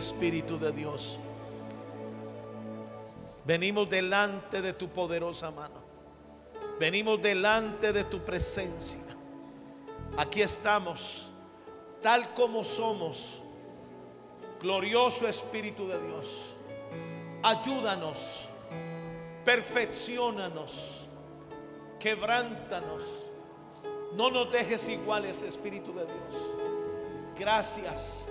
Espíritu de Dios. Venimos delante de tu poderosa mano. Venimos delante de tu presencia. Aquí estamos, tal como somos. Glorioso Espíritu de Dios, ayúdanos, perfecciónanos, quebrántanos. No nos dejes iguales, Espíritu de Dios. Gracias,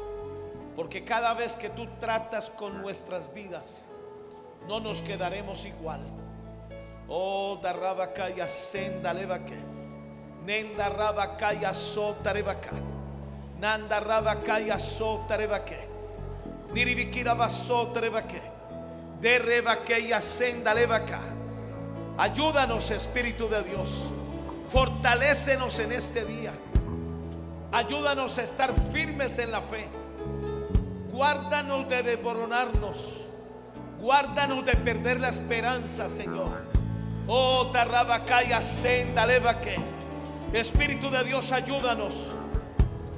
porque cada vez que tú tratas con nuestras vidas, no nos quedaremos igual. Oh, darrabacaya senda levaque, nenda rabacaya sotarevaca, nanda rabacaya sotarevaque, niribikira basotarevaque, de revaqueya senda levaca. Ayúdanos, Espíritu de Dios, fortalécenos en este día. Ayúdanos a estar firmes en la fe. Guárdanos de desmoronarnos. Guárdanos de perder la esperanza, Señor. Oh, tarrabacaya senda levaque. Espíritu de Dios, ayúdanos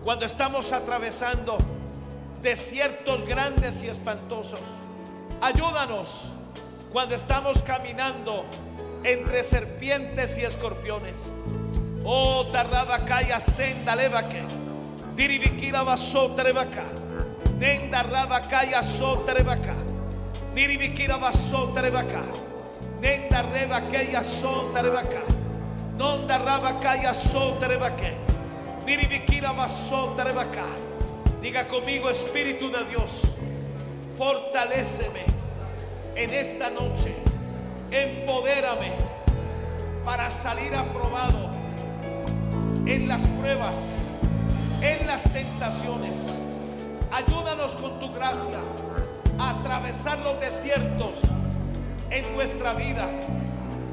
cuando estamos atravesando desiertos grandes y espantosos. Ayúdanos cuando estamos caminando entre serpientes y escorpiones. Oh, tarrabacaya senda levaque, diribikira basotarevaca, nenda rabacaya sotarevaca, diribikira basotarevaca, nenda revaqueya sotarevaca, nonda rabacaya sotarevaque, diribikira basotarevaca. Diga conmigo: Espíritu de Dios, fortaléceme en esta noche. Empodérame para salir aprobado en las pruebas, en las tentaciones. Ayúdanos con tu gracia a atravesar los desiertos en nuestra vida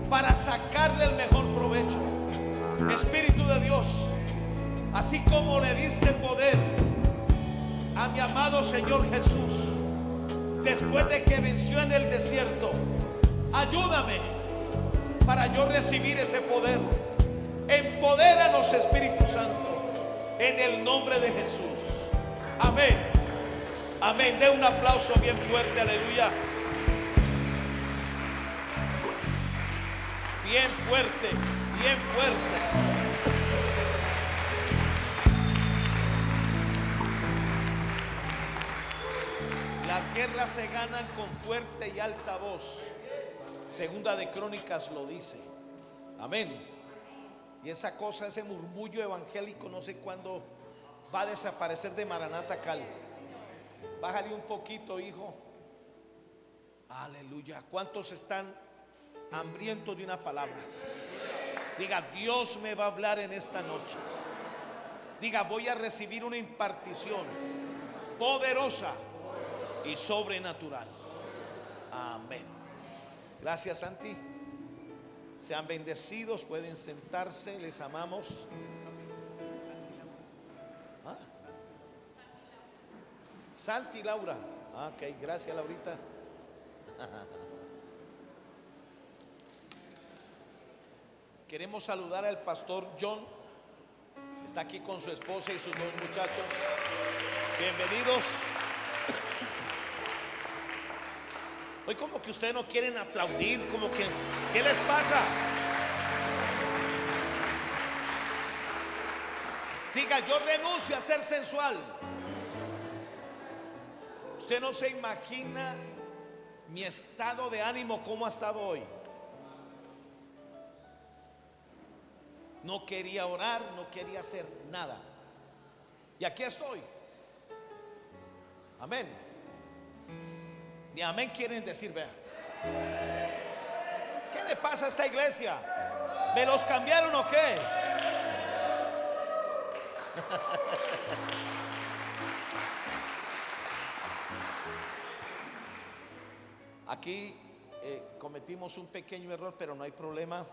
para sacarle el mejor provecho. Espíritu de Dios, así como le diste poder a mi amado Señor Jesús después de que venció en el desierto, ayúdame para yo recibir ese poder. Empodéranos, Espíritu Santo, en el nombre de Jesús. Amén. Amén. De un aplauso bien fuerte, aleluya. Bien fuerte, bien fuerte. Las guerras se ganan con fuerte y alta voz. Segunda de Crónicas lo dice. Amén. Y esa cosa, ese murmullo evangélico, no sé cuándo va a desaparecer de Maranata Cali. Bájale un poquito, hijo. Aleluya. ¿Cuántos están hambrientos de una palabra? Diga: Dios me va a hablar en esta noche. Diga: voy a recibir una impartición poderosa y sobrenatural. Amén. Gracias, Santi. Sean bendecidos, pueden sentarse, les amamos. ¿Ah? Santi, Laura. Ok, gracias, Laurita. Queremos saludar al pastor John. Está aquí con su esposa y sus dos muchachos. Bienvenidos. Hoy como que ustedes no quieren aplaudir, como que, ¿qué les pasa? Diga: yo renuncio a ser sensual. Usted no se imagina mi estado de ánimo, cómo ha estado hoy. No quería orar, no quería hacer nada. Y aquí estoy. Amén. Ni amén quieren decir, vea. ¿Qué le pasa a esta iglesia? ¿Me los cambiaron o qué? Aquí cometimos un pequeño error, pero no hay problema.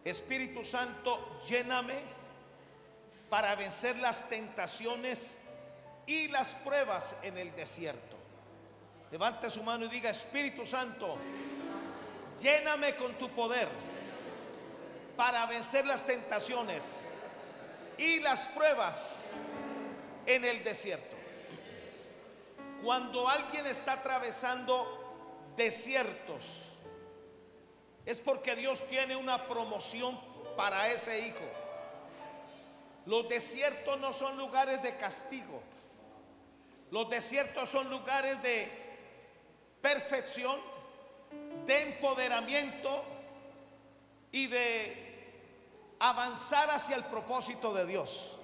Espíritu Santo, lléname para vencer las tentaciones y las pruebas en el desierto. Levante su mano y diga: Espíritu Santo, lléname con tu poder para vencer las tentaciones y las pruebas en el desierto. Cuando alguien está atravesando desiertos, es porque Dios tiene una promoción para ese hijo. Los desiertos no son lugares de castigo. Los desiertos son lugares de perfección, de empoderamiento y de avanzar hacia el propósito de Dios.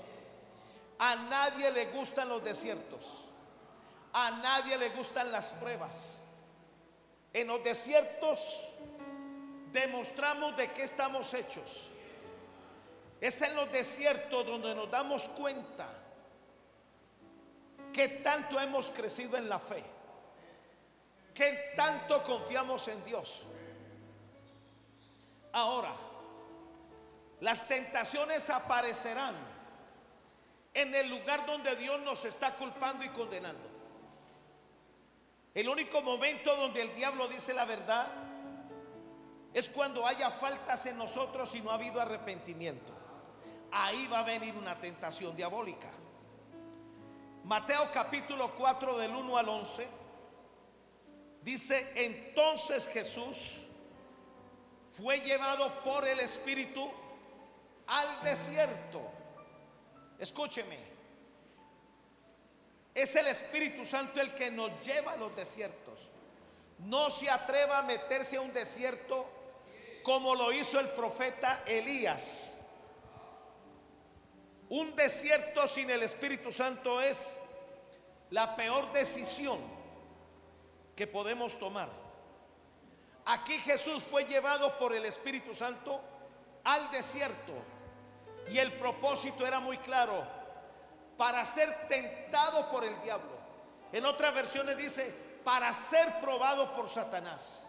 A nadie le gustan los desiertos. A nadie le gustan las pruebas. En los desiertos demostramos de qué estamos hechos. Es en los desiertos donde nos damos cuenta que tanto hemos crecido en la fe, que tanto confiamos en Dios. Ahora, las tentaciones aparecerán en el lugar donde Dios nos está culpando y condenando. El único momento donde el diablo dice la verdad es cuando haya faltas en nosotros y no ha habido arrepentimiento. Ahí va a venir una tentación diabólica. Mateo capítulo 4 del 1 al 11 dice: entonces Jesús fue llevado por el Espíritu al desierto. Escúcheme, es el Espíritu Santo el que nos lleva a los desiertos. No se atreva a meterse a un desierto como lo hizo el profeta Elías. Un desierto sin el Espíritu Santo es la peor decisión que podemos tomar. Aquí Jesús fue llevado por el Espíritu Santo al desierto y el propósito era muy claro: para ser tentado por el diablo. En otras versiones dice: para ser probado por Satanás.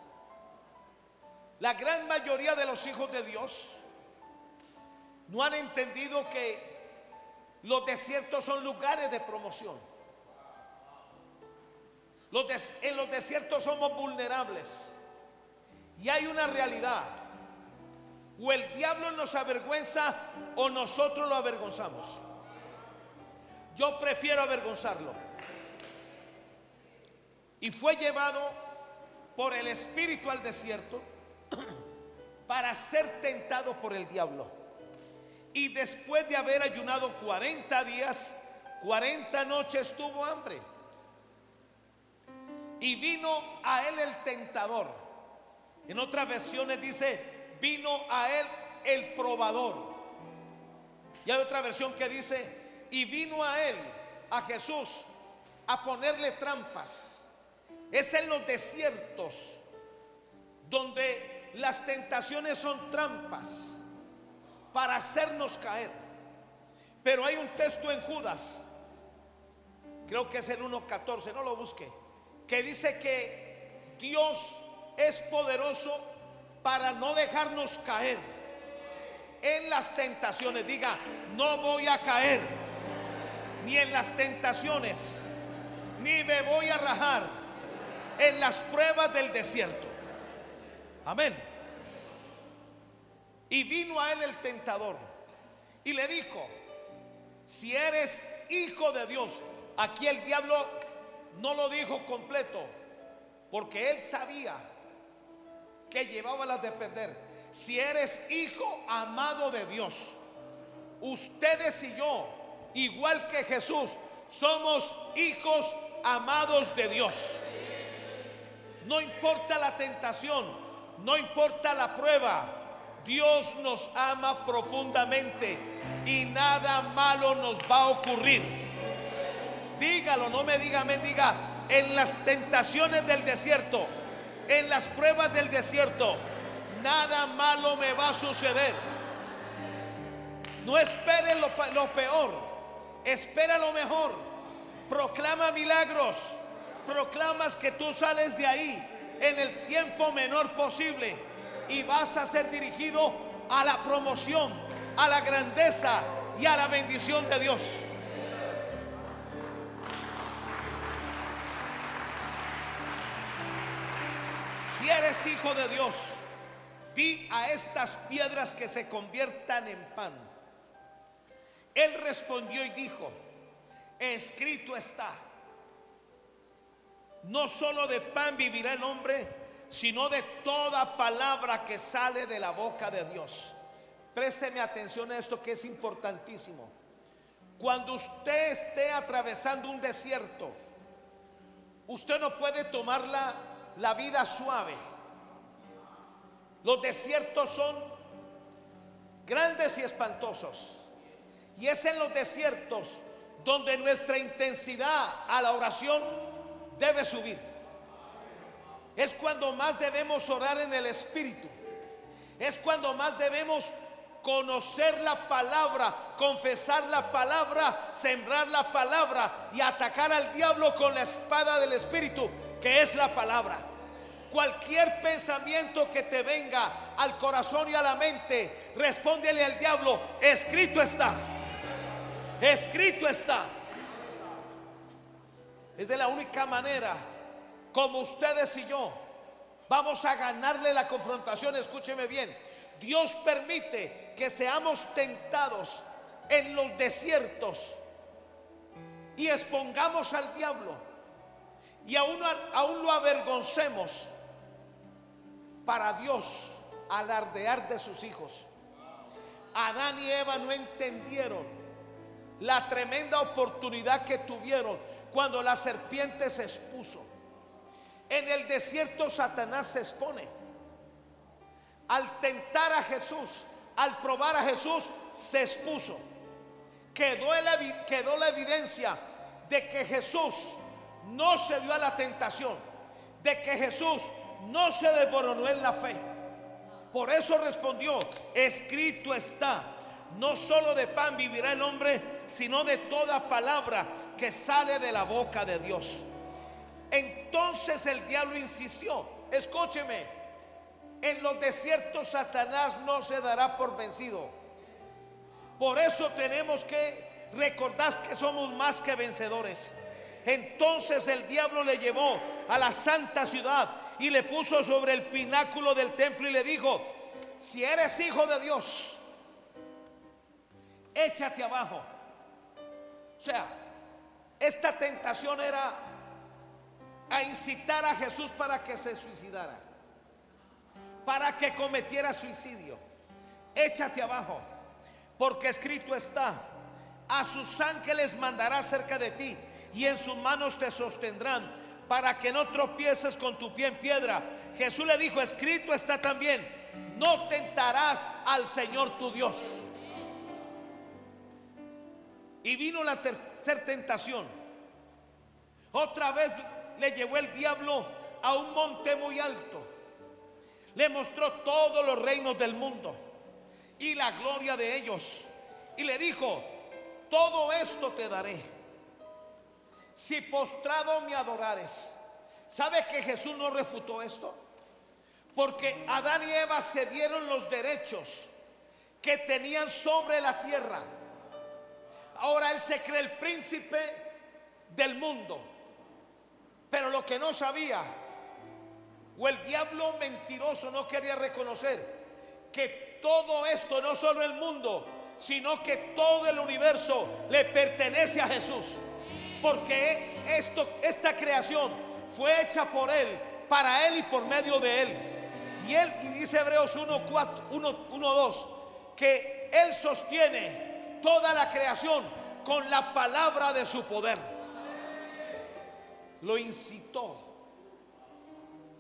La gran mayoría de los hijos de Dios no han entendido que los desiertos son lugares de promoción. En los desiertos somos vulnerables. Y hay una realidad: o el diablo nos avergüenza o nosotros lo avergonzamos. Yo prefiero avergonzarlo. Y fue llevado por el Espíritu al desierto para ser tentado por el diablo. Y después de haber ayunado 40 días, 40 noches, tuvo hambre. Y vino a él el tentador. En otras versiones dice: vino a él el probador. Y hay otra versión que dice: y vino a él, a Jesús, a ponerle trampas. Es en los desiertos donde las tentaciones son trampas para hacernos caer. Pero hay un texto en Judas, creo que es el 1:14, no lo busque, que dice que Dios es poderoso para no dejarnos caer en las tentaciones. Diga: no voy a caer ni en las tentaciones, ni me voy a rajar en las pruebas del desierto. Amén. Y vino a él el tentador y le dijo: si eres hijo de Dios. Aquí el diablo no lo dijo completo, porque él sabía que llevaba las de perder. Si eres hijo amado de Dios. Ustedes y yo, igual que Jesús, somos hijos amados de Dios. No importa la tentación, no importa la prueba, Dios nos ama profundamente y nada malo nos va a ocurrir. Dígalo, no me diga amén, diga: en las tentaciones del desierto, en las pruebas del desierto, nada malo me va a suceder. No espere lo peor, espera lo mejor. Proclama milagros, proclamas que tú sales de ahí en el tiempo menor posible y vas a ser dirigido a la promoción, a la grandeza y a la bendición de Dios. Si eres hijo de Dios, di a estas piedras que se conviertan en pan. Él respondió y dijo: escrito está, No solo de pan vivirá el hombre, sino de toda palabra que sale de la boca de Dios. Présteme atención a esto que es importantísimo. Cuando usted esté atravesando un desierto, usted no puede tomar la vida suave. Los desiertos son grandes y espantosos. Y es en los desiertos donde nuestra intensidad a la oración debe subir. Es cuando más debemos orar en el Espíritu. Es cuando más debemos conocer la palabra, confesar la palabra, sembrar la palabra y atacar al diablo con la espada del Espíritu, que es la palabra. Cualquier pensamiento que te venga al corazón y a la mente, respóndele al diablo: escrito está. Escrito está. Es de la única manera como ustedes y yo vamos a ganarle la confrontación. Escúcheme bien. Dios permite que seamos tentados en los desiertos y expongamos al diablo y aún lo avergoncemos para Dios alardear de sus hijos. Adán y Eva no entendieron la tremenda oportunidad que tuvieron cuando la serpiente se expuso. En el desierto Satanás se expone. Al tentar a Jesús, al probar a Jesús, se expuso. Quedó la evidencia de que Jesús no se dio a la tentación, de que Jesús no se desmoronó en la fe. Por eso respondió: escrito está. No solo de pan vivirá el hombre, sino de toda palabra que sale de la boca de Dios. Entonces el diablo insistió. Escúcheme, en los desiertos Satanás no se dará por vencido. Por eso tenemos que recordar que somos más que vencedores. Entonces el diablo le llevó a la santa ciudad y le puso sobre el pináculo del templo y le dijo: si eres hijo de Dios, échate abajo. O sea, esta tentación era a incitar a Jesús para que se suicidara, para que cometiera suicidio. Échate abajo, porque escrito está: a sus ángeles mandará cerca de ti, y en sus manos te sostendrán, para que no tropieces con tu pie en piedra. Jesús le dijo: escrito está también: no tentarás al Señor tu Dios. Y vino la tercera tentación. Otra vez le llevó el diablo a un monte muy alto. Le mostró todos los reinos del mundo y la gloria de ellos. Y le dijo: todo esto te daré si postrado me adorares. ¿Sabes que Jesús no refutó esto? Porque Adán y Eva se dieron los derechos que tenían sobre la tierra. Ahora él se cree el príncipe del mundo. Pero lo que no sabía, o el diablo mentiroso no quería reconocer, que todo esto, no solo el mundo, sino que todo el universo le pertenece a Jesús. Porque esta creación fue hecha por Él, para Él y por medio de Él. Y dice Hebreos 1:2 que Él sostiene toda la creación con la palabra de su poder. Lo incitó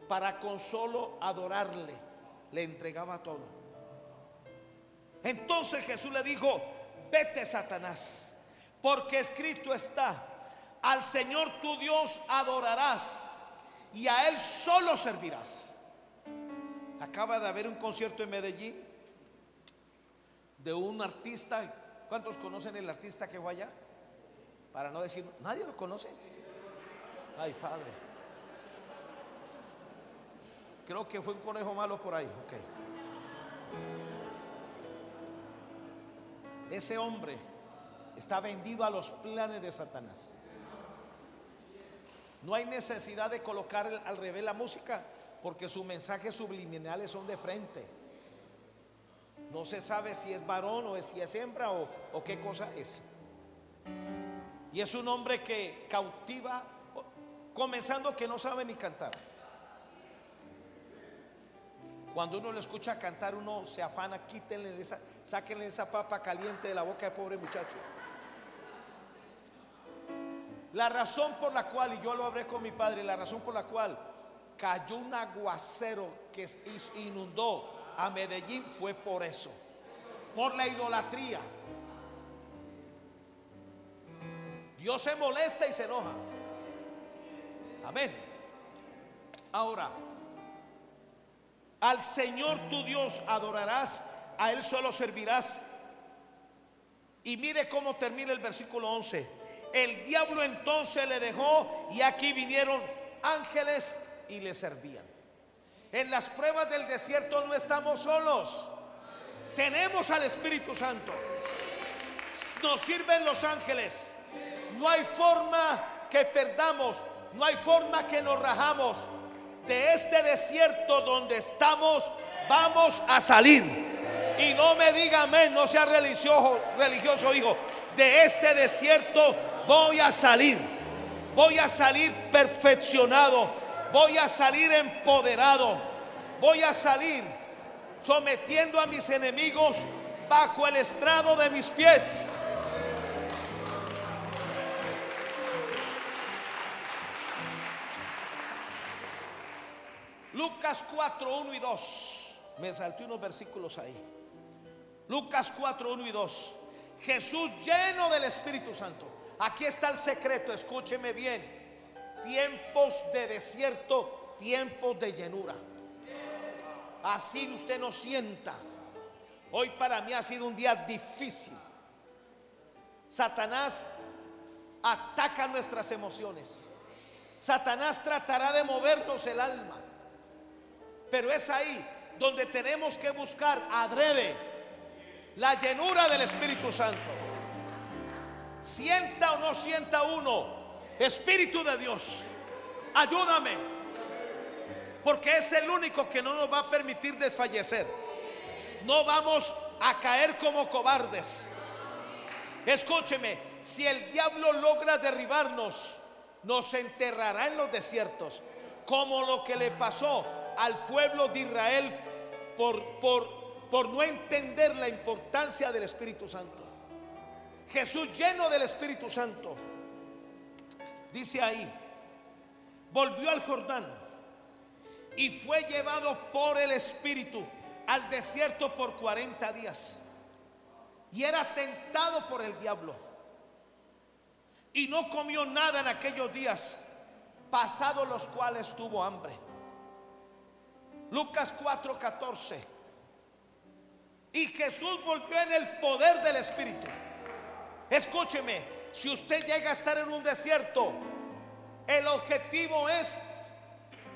para con solo adorarle, le entregaba todo. Entonces Jesús le dijo: vete, Satanás, porque escrito está: al Señor tu Dios adorarás y a Él solo servirás. Acaba de haber un concierto en Medellín de un artista. ¿Cuántos conocen el artista que fue allá? Para no decir, nadie lo conoce. Ay, Padre. Creo que fue un conejo malo por ahí. Ok. Ese hombre está vendido a los planes de Satanás. No hay necesidad de colocar al revés la música, porque sus mensajes subliminales son de frente. No se sabe si es varón o si es hembra o qué cosa es. Y es un hombre que cautiva comenzando que no sabe ni cantar. Cuando uno le escucha cantar, uno se afana, sáquenle esa papa caliente de la boca de pobre muchacho. La razón por la cual, y yo lo hablé con mi padre, la razón por la cual cayó un aguacero que inundó a Medellín fue por eso, por la idolatría. Dios se molesta y se enoja. Amén. Ahora, al Señor tu Dios adorarás, a Él solo servirás. Y mire cómo termina el versículo 11. El diablo entonces le dejó, y aquí vinieron ángeles y le servían. En las pruebas del desierto no estamos solos. Tenemos al Espíritu Santo. Nos sirven los ángeles. No hay forma que perdamos, no hay forma que nos rajamos. De este desierto donde estamos vamos a salir. Y no me diga amén, no sea religioso, hijo. De este desierto voy a salir. Voy a salir perfeccionado. Voy a salir empoderado. Voy a salir sometiendo a mis enemigos bajo el estrado de mis pies. Lucas 4, 1 y 2. Me salté unos versículos ahí. Lucas 4, 1 y 2. Jesús lleno del Espíritu Santo. Aquí está el secreto, escúcheme bien. Tiempos de desierto, tiempos de llenura. Así usted no sienta. Hoy para mí ha sido un día difícil. Satanás ataca nuestras emociones. Satanás tratará de movernos el alma. Pero es ahí donde tenemos que buscar adrede la llenura del Espíritu Santo. Sienta o no sienta uno, Espíritu de Dios, ayúdame, porque es el único que no nos va a permitir desfallecer. No vamos a caer como cobardes. Escúcheme, si el diablo logra derribarnos, nos enterrará en los desiertos, como lo que le pasó al pueblo de Israel por no entender la importancia del Espíritu Santo. Jesús lleno del Espíritu Santo, dice ahí, volvió al Jordán y fue llevado por el Espíritu al desierto por 40 días y era tentado por el diablo y no comió nada en aquellos días, pasados los cuales tuvo hambre. Lucas 4:14. Y Jesús volvió en el poder del Espíritu. Escúcheme, si usted llega a estar en un desierto, el objetivo es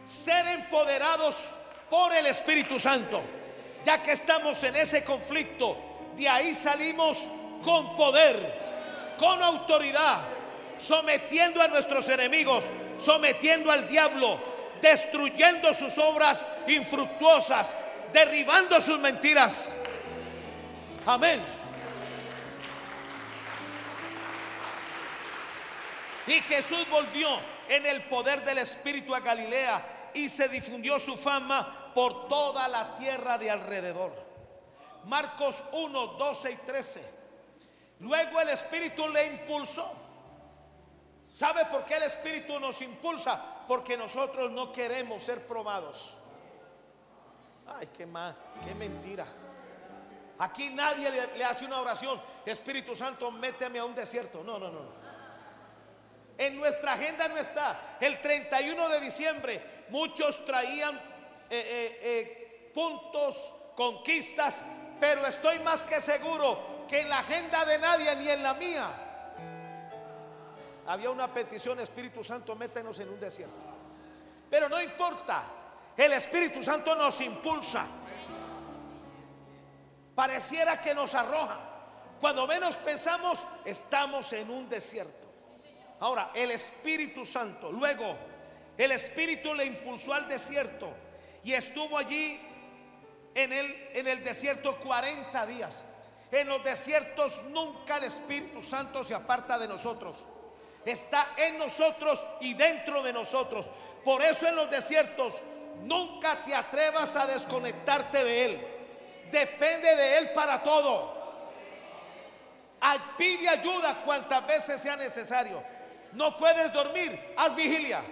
ser empoderados por el Espíritu Santo. Ya que estamos en ese conflicto, de ahí salimos con poder, con autoridad, sometiendo a nuestros enemigos, sometiendo al diablo, destruyendo sus obras infructuosas, derribando sus mentiras. Amén. Y Jesús volvió en el poder del Espíritu a Galilea y se difundió su fama por toda la tierra de alrededor. Marcos 1, 12 y 13. Luego el Espíritu le impulsó. ¿Sabe por qué el Espíritu nos impulsa? Porque nosotros no queremos ser probados. Ay, qué mentira. Aquí nadie le hace una oración: Espíritu Santo, méteme a un desierto. No. En nuestra agenda no está. El 31 de diciembre muchos traían puntos, conquistas, pero estoy más que seguro que en la agenda de nadie, ni en la mía, había una petición: Espíritu Santo, métenos en un desierto. Pero no importa, el Espíritu Santo nos impulsa. Pareciera que nos arroja. Cuando menos pensamos, estamos en un desierto. Ahora, el Espíritu Santo, luego el Espíritu le impulsó al desierto y estuvo allí en el desierto 40 días. En los desiertos nunca el Espíritu Santo se aparta de nosotros. está en nosotros y dentro de nosotros. Por eso en los desiertos nunca te atrevas a desconectarte de Él. Depende de Él para todo. Pide ayuda cuantas veces sea necesario. No puedes dormir, haz vigilia.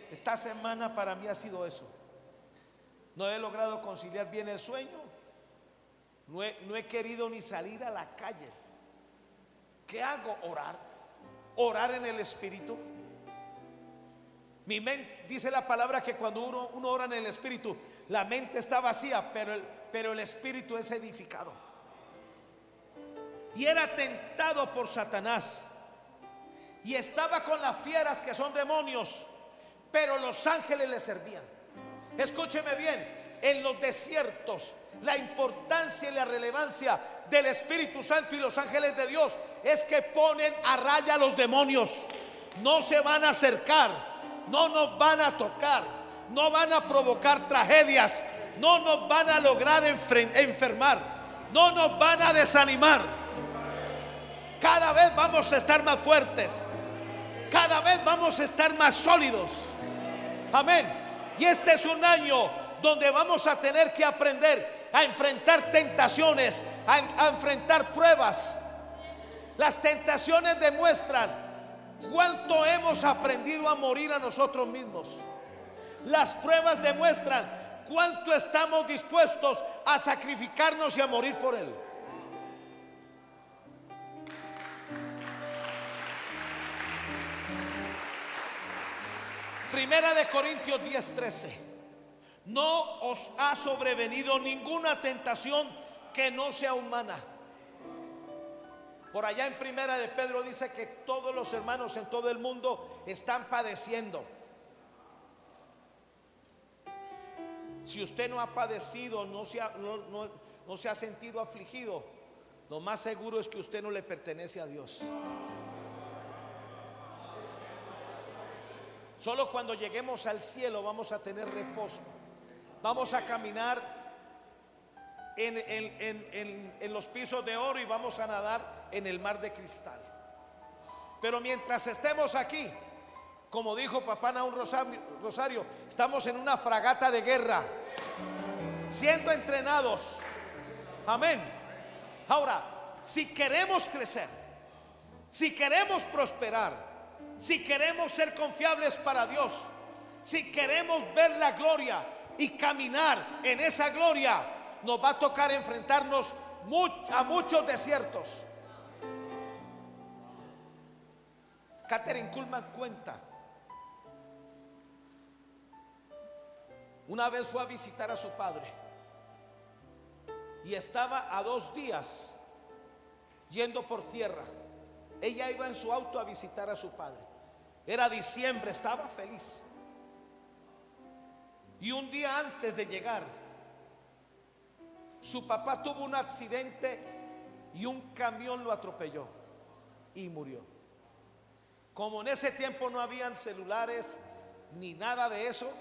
Esta semana para mí ha sido eso. No he logrado conciliar bien el sueño. No he querido ni salir a la calle. ¿Qué hago? Orar en el Espíritu. Mi mente, dice la palabra que cuando uno ora en el Espíritu, la mente está vacía, pero el Espíritu es edificado. Y era tentado por Satanás, y estaba con las fieras que son demonios, pero los ángeles le servían. Escúcheme bien, en los desiertos la importancia y la relevancia del Espíritu Santo y los ángeles de Dios es que ponen a raya a los demonios. No se van a acercar, no nos van a tocar, no van a provocar tragedias, no nos van a lograr enfermar, no nos van a desanimar. Cada vez vamos a estar más fuertes, cada vez vamos a estar más sólidos. Amén. Y este es un año donde vamos a tener que aprender a enfrentar tentaciones, a enfrentar pruebas. Las tentaciones demuestran cuánto hemos aprendido a morir a nosotros mismos. Las pruebas demuestran cuánto estamos dispuestos a sacrificarnos y a morir por Él. Primera de Corintios 10:13. No os ha sobrevenido ninguna tentación que no sea humana. Por allá en Primera de Pedro dice que todos los hermanos en todo el mundo están padeciendo. Si usted no ha padecido, no se ha sentido afligido, lo más seguro es que usted no le pertenece a Dios. Solo cuando lleguemos al cielo vamos a tener reposo. Vamos a caminar en los pisos de oro y vamos a nadar en el mar de cristal. Pero mientras estemos aquí, como dijo papá Naúm Rosario, estamos en una fragata de guerra, siendo entrenados. Amén. Ahora, si queremos crecer, si queremos prosperar, si queremos ser confiables para Dios, si queremos ver la gloria y caminar en esa gloria, nos va a tocar enfrentarnos a muchos desiertos. Kathryn Kuhlman cuenta, una vez fue a visitar a su padre y estaba a 2 días yendo por tierra. Ella iba en su auto a visitar a su padre. Era diciembre, estaba feliz. Y un día antes de llegar, su papá tuvo un accidente y un camión lo atropelló y murió. Como en ese tiempo no habían celulares ni nada de eso,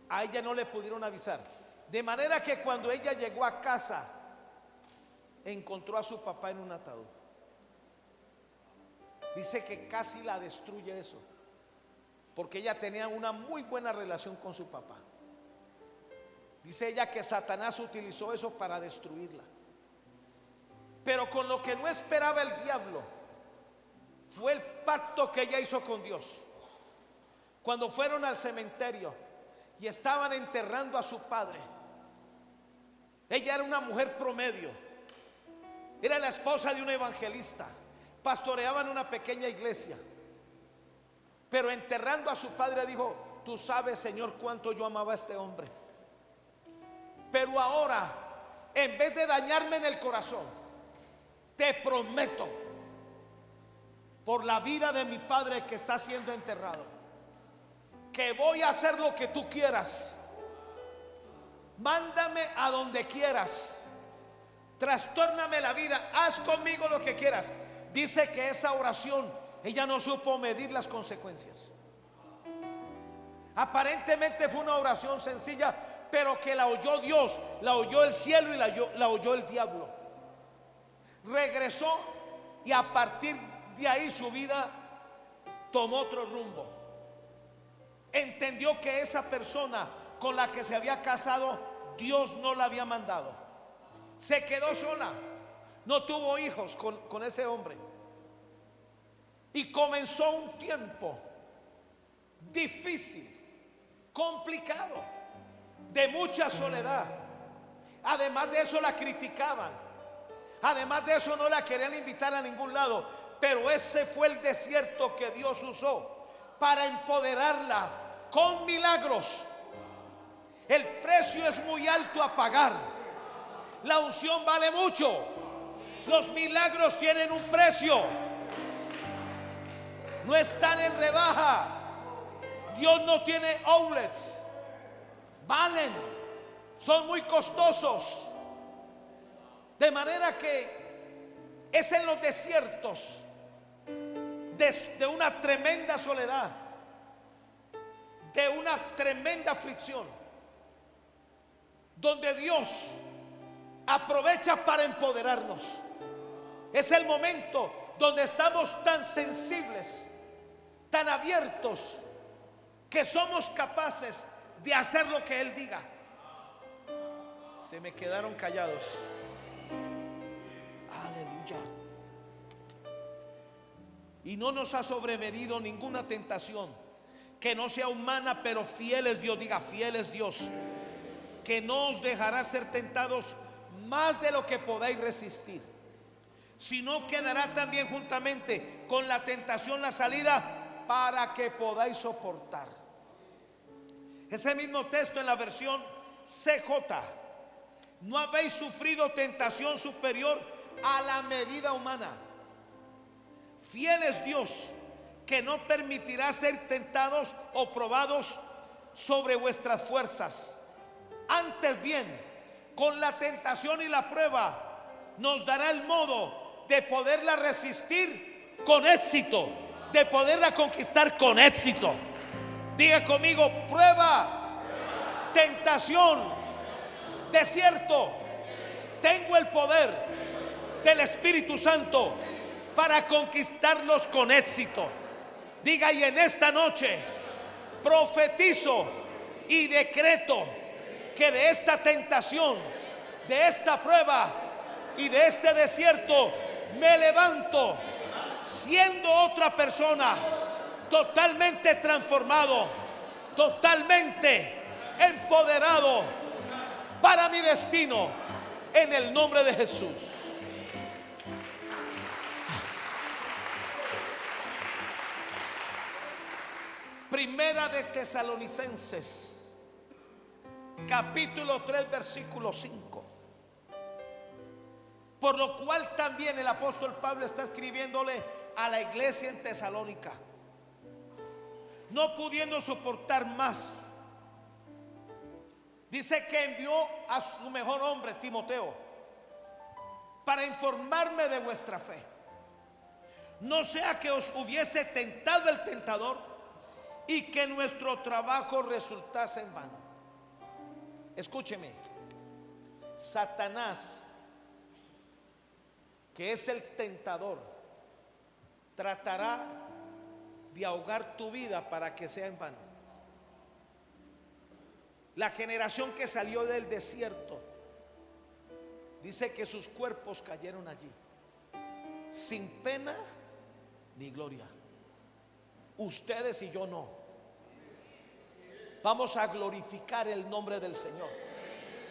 a ella no le pudieron avisar. De manera que cuando ella llegó a casa, encontró a su papá en un ataúd. Dice que casi la destruye eso, porque ella tenía una muy buena relación con su papá. Dice ella que Satanás utilizó eso para destruirla. Pero con lo que no esperaba el diablo fue el pacto que ella hizo con Dios. Cuando fueron al cementerio y estaban enterrando a su padre, ella era una mujer promedio, era la esposa de un evangelista, pastoreaban una pequeña iglesia, pero enterrando a su padre dijo: tú sabes, Señor, cuánto yo amaba a este hombre, pero ahora, en vez de dañarme en el corazón, te prometo, por la vida de mi padre que está siendo enterrado, que voy a hacer lo que tú quieras. Mándame a donde quieras, trastórname la vida, haz conmigo lo que quieras. Dice que esa oración, ella no supo medir las consecuencias. Aparentemente fue una oración sencilla, pero que la oyó Dios, la oyó el cielo y la oyó el diablo. Regresó y a partir de ahí su vida tomó otro rumbo. Entendió que esa persona con la que se había casado, Dios no la había mandado. Se quedó sola, no tuvo hijos con ese hombre. Y comenzó un tiempo difícil, complicado, de mucha soledad. Además de eso la criticaban. Además de eso no la querían invitar a ningún lado. Pero ese fue el desierto que Dios usó para empoderarla con milagros. El precio es muy alto a pagar. La unción vale mucho. Los milagros tienen un precio. No están en rebaja. Dios no tiene outlets. Valen. Son muy costosos. De manera que es en los desiertos de una tremenda soledad, de una tremenda aflicción, donde Dios aprovecha para empoderarnos. Es el momento donde estamos tan sensibles, tan abiertos, que somos capaces de hacer lo que Él diga. Se me quedaron callados. Aleluya. Y no nos ha sobrevenido ninguna tentación que no sea humana, pero fiel es Dios. Diga, fiel es Dios, que no os dejará ser tentados más de lo que podáis resistir, sino que dará también juntamente con la tentación la salida para que podáis soportar. Ese mismo texto en la versión CJ: no habéis sufrido tentación superior a la medida humana. Fiel es Dios, que no permitirá ser tentados o probados sobre vuestras fuerzas. Antes bien, con la tentación y la prueba nos dará el modo de poderla resistir con éxito, de poderla conquistar con éxito. Diga conmigo: prueba, tentación, desierto. Tengo el poder del Espíritu Santo para conquistarlos con éxito. Diga: y en esta noche profetizo y decreto que de esta tentación, de esta prueba y de este desierto me levanto siendo otra persona, totalmente transformado, totalmente empoderado para mi destino, en el nombre de Jesús. Primera de Tesalonicenses, capítulo 3, versículo 5. Por lo cual también el apóstol Pablo está escribiéndole a la iglesia en Tesalónica, no pudiendo soportar más, dice que envió a su mejor hombre, Timoteo, para informarme de vuestra fe, no sea que os hubiese tentado el tentador y que nuestro trabajo resultase en vano. Escúcheme: Satanás, que es el tentador, tratará de ahogar tu vida para que sea en vano. La generación que salió del desierto, dice que sus cuerpos cayeron allí sin pena ni gloria. Ustedes y yo no. Vamos a glorificar el nombre del Señor.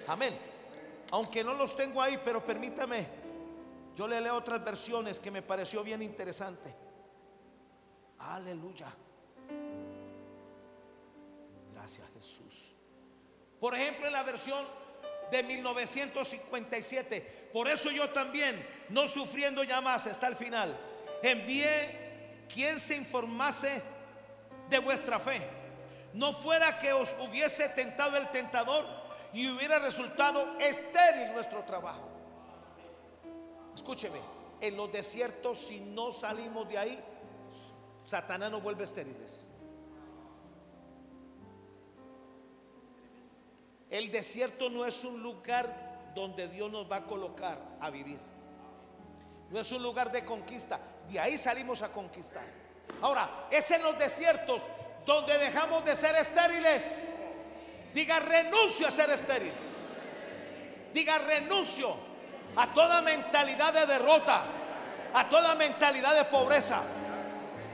Amén. Aunque no los tengo ahí, pero permítame, yo le leo otras versiones que me pareció bien interesante. Aleluya. Gracias, Jesús. Por ejemplo, en la versión de 1957: por eso yo también, no sufriendo ya más, está al final, envié quien se informase de vuestra fe, no fuera que os hubiese tentado el tentador y hubiera resultado estéril nuestro trabajo. Escúcheme: en los desiertos, si no salimos de ahí, Satanás nos vuelve estériles. El desierto no es un lugar donde Dios nos va a colocar a vivir. No es un lugar de conquista. De ahí salimos a conquistar. Ahora, es en los desiertos donde dejamos de ser estériles. Diga: renuncio a ser estéril. Diga: renuncio a toda mentalidad de derrota, a toda mentalidad de pobreza.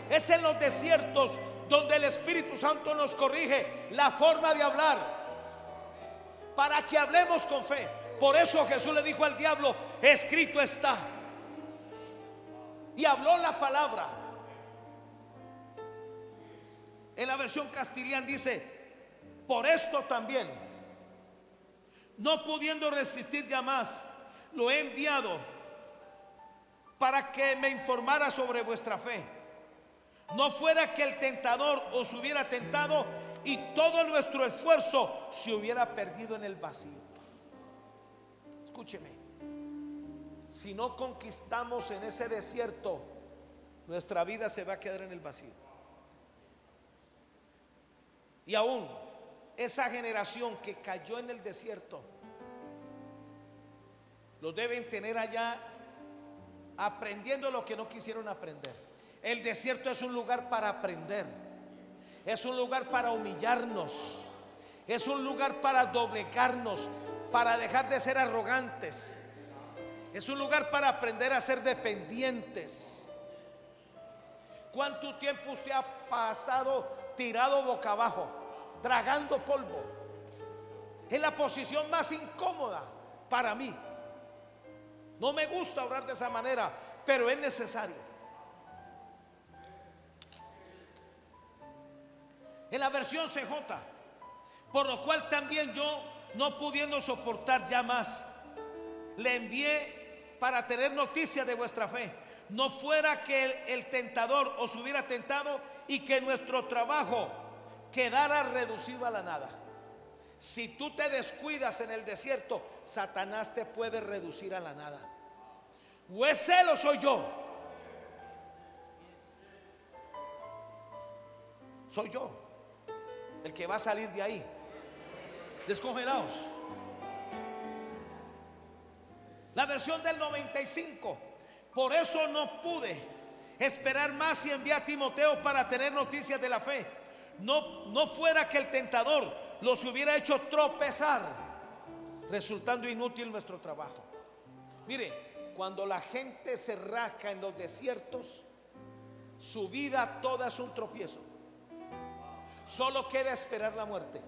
Es en los desiertos donde el Espíritu Santo nos corrige la forma de hablar, para que hablemos con fe. Por eso Jesús le dijo al diablo: escrito está. Y habló la palabra. En la versión castellana dice: por esto también, no pudiendo resistir ya más, lo he enviado para que me informara sobre vuestra fe. No fuera que el tentador os hubiera tentado y todo nuestro esfuerzo se hubiera perdido en el vacío. Escúcheme: si no conquistamos en ese desierto, nuestra vida se va a quedar en el vacío. Y aún esa generación que cayó en el desierto, lo deben tener allá aprendiendo lo que no quisieron aprender. El desierto es un lugar para aprender, es un lugar para humillarnos, es un lugar para doblegarnos, para dejar de ser arrogantes. Es un lugar para aprender a ser dependientes. ¿Cuánto tiempo usted ha pasado tirado boca abajo, tragando polvo? Es la posición más incómoda para mí. No me gusta hablar de esa manera, pero es necesario. En la versión CJ: por lo cual también yo, no pudiendo soportar ya más, le envié para tener noticia de vuestra fe. No fuera que el tentador os hubiera tentado y que nuestro trabajo quedara reducido a la nada. Si tú te descuidas en el desierto, Satanás te puede reducir a la nada. O es él o soy yo. Soy yo el que va a salir de ahí descongelados. La versión del 95: por eso no pude esperar más y envié a Timoteo para tener noticias de la fe. No fuera que el tentador los hubiera hecho tropezar, resultando inútil nuestro trabajo. Mire, cuando la gente se rasca en los desiertos, su vida toda es un tropiezo. Solo queda esperar la muerte.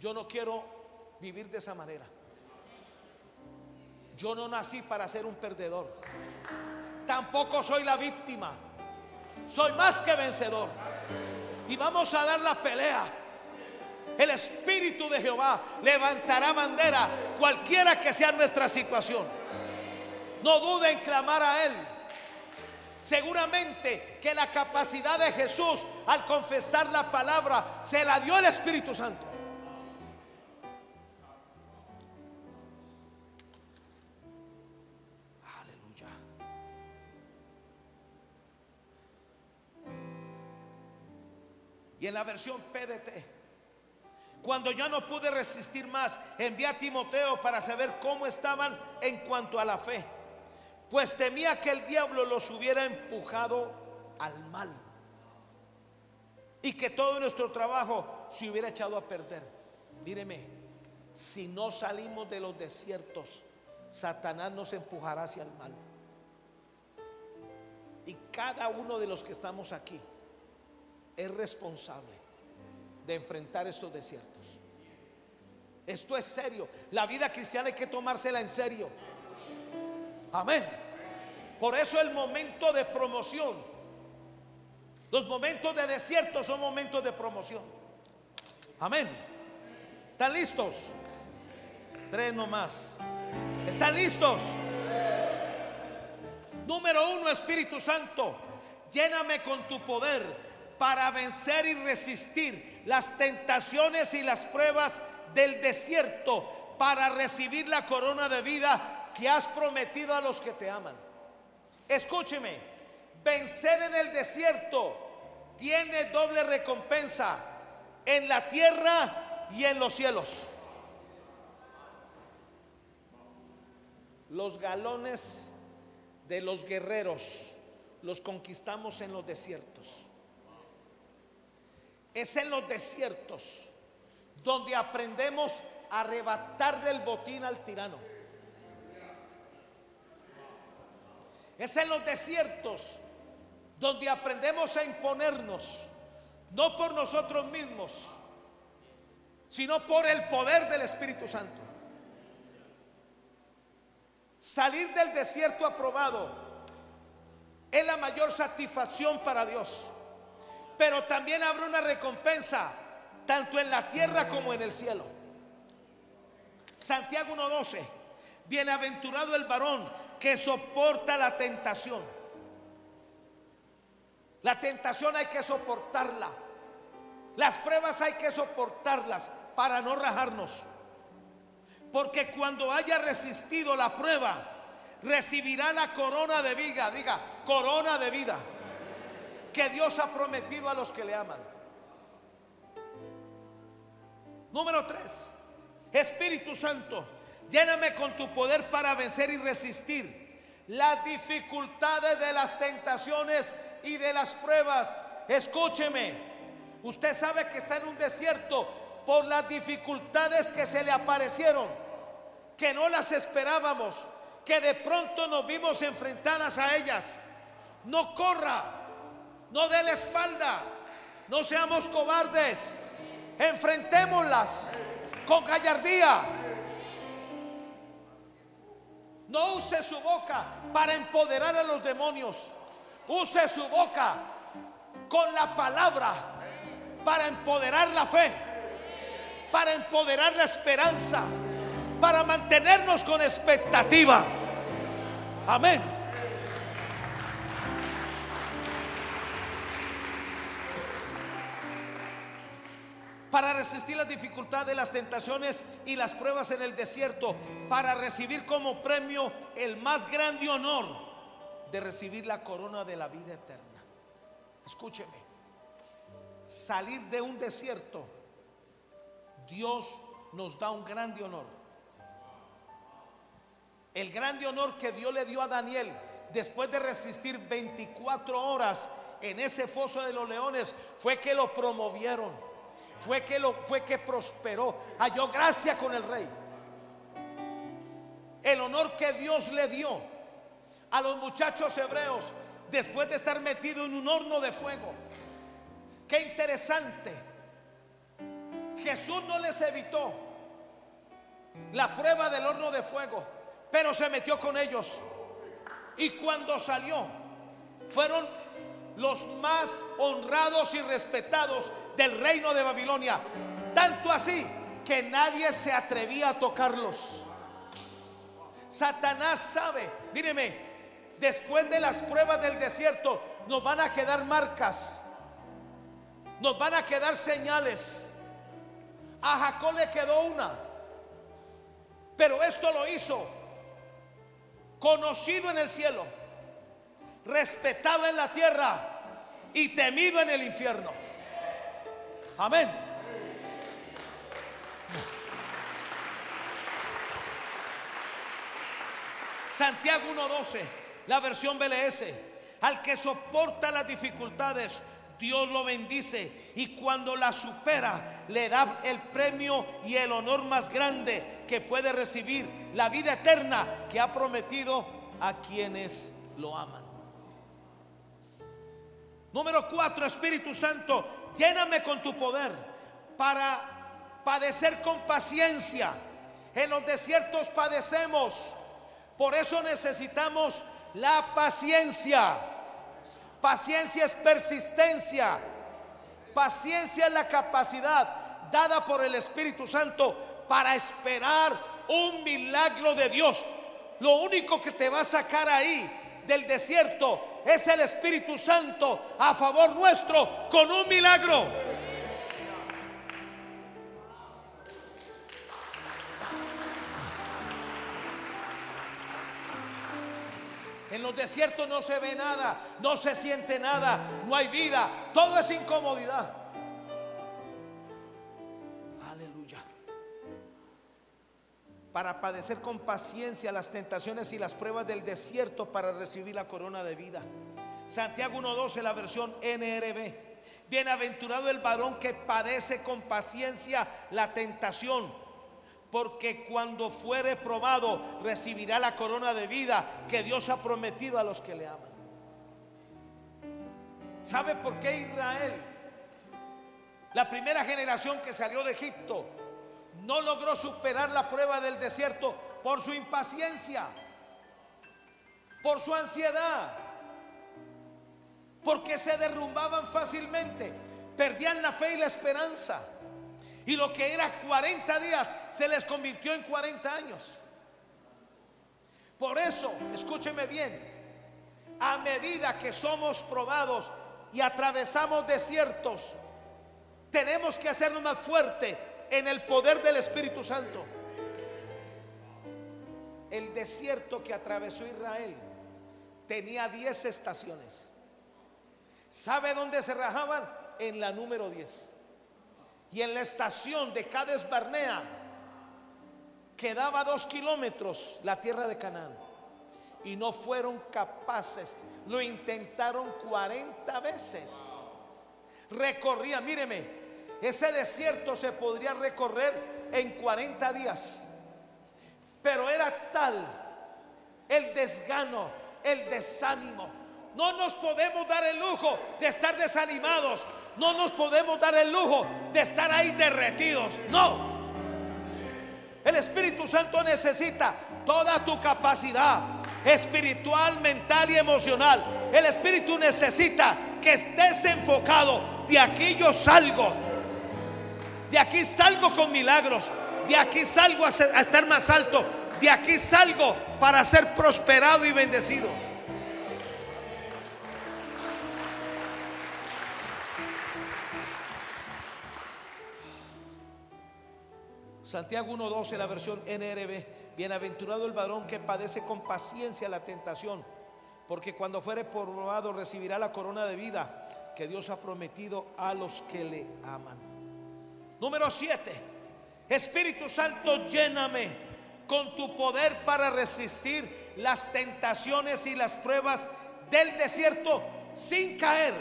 Yo no quiero vivir de esa manera. Yo no nací para ser un perdedor. Tampoco soy la víctima. Soy más que vencedor. Y vamos a dar la pelea. El Espíritu de Jehová levantará bandera, cualquiera que sea nuestra situación. No dude en clamar a Él. Seguramente que la capacidad de Jesús al confesar la palabra se la dio el Espíritu Santo. Aleluya. Y en la versión PDT: cuando ya no pude resistir más, envié a Timoteo para saber cómo estaban en cuanto a la fe, pues temía que el diablo los hubiera empujado al mal y que todo nuestro trabajo se hubiera echado a perder. Míreme, si no salimos de los desiertos, Satanás nos empujará hacia el mal. Y cada uno de los que estamos aquí es responsable de enfrentar estos desiertos. Esto es serio. La vida cristiana hay que tomársela en serio. Amén. Por eso el momento de promoción, los momentos de desierto son momentos de promoción. Amén. ¿Están listos? 3 nomás. ¿Están listos? Número 1: Espíritu Santo, lléname con tu poder para vencer y resistir las tentaciones y las pruebas del desierto, para recibir la corona de vida que has prometido a los que te aman. Escúcheme: vencer en el desierto tiene doble recompensa, en la tierra y en los cielos. Los galones de los guerreros los conquistamos en los desiertos. Es en los desiertos donde aprendemos a arrebatarle el botín al tirano. Es en los desiertos donde aprendemos a imponernos, no por nosotros mismos, sino por el poder del Espíritu Santo. Salir del desierto aprobado es la mayor satisfacción para Dios, pero también habrá una recompensa tanto en la tierra como en el cielo. Santiago 1:12: bienaventurado el varón que soporta la tentación. La tentación hay que soportarla. Las pruebas hay que soportarlas para no rajarnos. Porque cuando haya resistido la prueba, recibirá la corona de vida. Diga, corona de vida, que Dios ha prometido a los que le aman. Número 3: Espíritu Santo, lléname con tu poder para vencer y resistir las dificultades de las tentaciones y de las pruebas. Escúcheme, usted sabe que está en un desierto por las dificultades que se le aparecieron, que no las esperábamos, que de pronto nos vimos enfrentadas a ellas. No corra, no dé la espalda, no seamos cobardes, enfrentémoslas con gallardía. No use su boca para empoderar a los demonios. Use su boca con la palabra para empoderar la fe, para empoderar la esperanza, para mantenernos con expectativa. Amén. Para resistir las dificultades, las tentaciones y las pruebas en el desierto, para recibir como premio el más grande honor de recibir la corona de la vida eterna. Escúcheme, salir de un desierto, Dios nos da un grande honor. El grande honor que Dios le dio a Daniel después de resistir 24 horas en ese foso de los leones fue que lo promovieron, fue que prosperó, halló gracia con el rey. El honor que Dios le dio a los muchachos hebreos después de estar metido en un horno de fuego. Qué interesante. Jesús no les evitó la prueba del horno de fuego, pero se metió con ellos. Y cuando salió, fueron los más honrados y respetados del reino de Babilonia. Tanto así que nadie se atrevía a tocarlos. Satanás sabe, míreme, después de las pruebas del desierto nos van a quedar marcas, nos van a quedar señales. A Jacob le quedó una, pero esto lo hizo conocido en el cielo, respetado en la tierra y temido en el infierno. Amén. Santiago 1:12, la versión BLS: al que soporta las dificultades, Dios lo bendice, y cuando la supera le da el premio y el honor más grande que puede recibir, la vida eterna que ha prometido a quienes lo aman. Número 4: Espíritu Santo, lléname con tu poder para padecer con paciencia. En los desiertos padecemos, por eso necesitamos la paciencia. Paciencia es persistencia. Paciencia es la capacidad dada por el Espíritu Santo para esperar un milagro de Dios. Lo único que te va a sacar ahí del desierto es el Espíritu Santo a favor nuestro con un milagro. En los desiertos no se ve nada, no se siente nada, no hay vida, todo es incomodidad. Aleluya. para padecer con paciencia las tentaciones y las pruebas del desierto para recibir la corona de vida. Santiago 1:12, la versión NRB. Bienaventurado el varón que padece con paciencia la tentación, porque cuando fuere probado recibirá la corona de vida que Dios ha prometido a los que le aman. ¿Sabe por qué Israel, la primera generación que salió de Egipto, no logró superar la prueba del desierto? Por su impaciencia, por su ansiedad, porque se derrumbaban fácilmente, perdían la fe y la esperanza, y lo que era 40 días se les convirtió en 40 años. Por eso, escúcheme bien, a medida que somos probados y atravesamos desiertos, tenemos que hacernos más fuerte en el poder del Espíritu Santo. El desierto que atravesó Israel tenía 10 estaciones. ¿Sabe dónde se rajaban? En la número 10. Y en la estación de Cades Barnea quedaba 2 kilómetros la tierra de Canaán, y no fueron capaces. Lo intentaron 40 veces. Recorrían, míreme, ese desierto se podría recorrer en 40 días, pero era tal el desgano, el desánimo. No nos podemos dar el lujo de estar desanimados. No nos podemos dar el lujo de estar ahí derretidos. No. El Espíritu Santo necesita toda tu capacidad espiritual, mental y emocional. El Espíritu necesita que estés enfocado. De aquí yo salgo. De aquí salgo con milagros. De aquí salgo a estar más alto. De aquí salgo para ser prosperado y bendecido. Santiago 1:12, la versión NRB. Bienaventurado el varón que padece con paciencia la tentación, porque cuando fuere probado recibirá la corona de vida que Dios ha prometido a los que le aman. Número 7. Espíritu Santo, lléname con tu poder para resistir las tentaciones y las pruebas del desierto sin caer.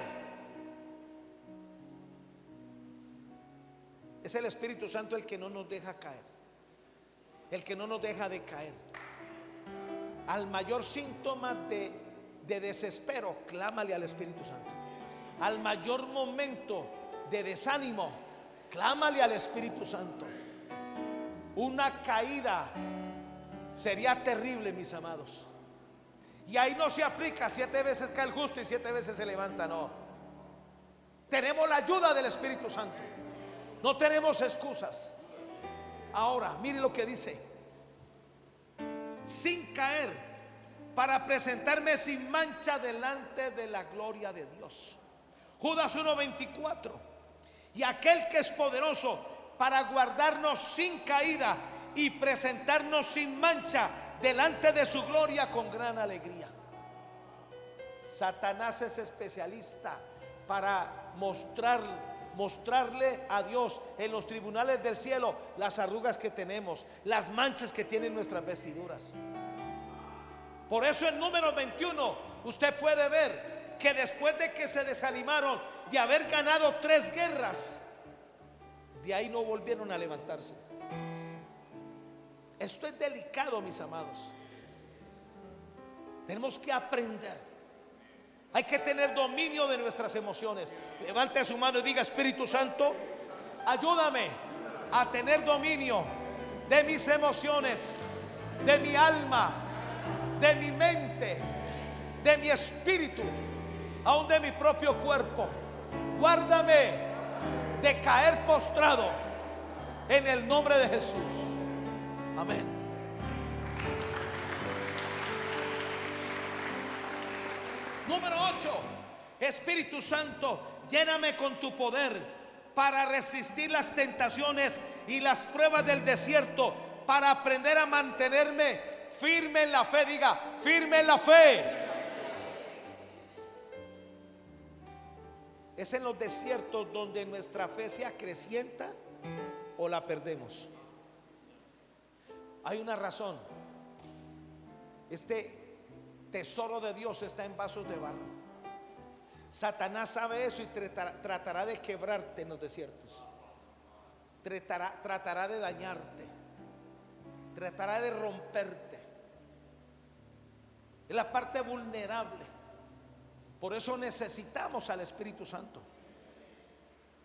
Es el Espíritu Santo el que no nos deja caer, el que no nos deja de caer. Al mayor síntoma de desespero, clámale al Espíritu Santo. Al mayor momento de desánimo, clámale al Espíritu Santo. Una caída sería terrible, mis amados. Y ahí no se aplica 7 veces cae el justo y 7 veces se levanta. No. Tenemos la ayuda del Espíritu Santo. No tenemos excusas. Ahora, mire lo que dice: sin caer, para presentarme sin mancha delante de la gloria de Dios. Judas 1:24. Y aquel que es poderoso para guardarnos sin caída y presentarnos sin mancha delante de su gloria con gran alegría. Satanás es especialista para mostrarle a Dios en los tribunales del cielo las arrugas que tenemos, las manchas que tienen nuestras vestiduras. Por eso en Números 21 usted puede ver que después de que se desanimaron de haber ganado 3 guerras, de ahí no volvieron a levantarse. Esto es delicado, mis amados. Tenemos que aprender. Hay que tener dominio de nuestras emociones. Levante su mano y diga: Espíritu Santo, ayúdame a tener dominio de mis emociones, de mi alma, de mi mente, de mi espíritu, aún de mi propio cuerpo. Guárdame de caer postrado en el nombre de Jesús. Amén. Número 8. Espíritu Santo, lléname con tu poder para resistir las tentaciones y las pruebas del desierto, para aprender a mantenerme firme en la fe. Diga: firme en la fe. Es en los desiertos donde nuestra fe se acrecienta o la perdemos. Hay una razón. Este tesoro de Dios está en vasos de barro. Satanás sabe eso y tratará de quebrarte en los desiertos. Tratará de dañarte. Tratará de romperte. Es la parte vulnerable. Por eso necesitamos al Espíritu Santo.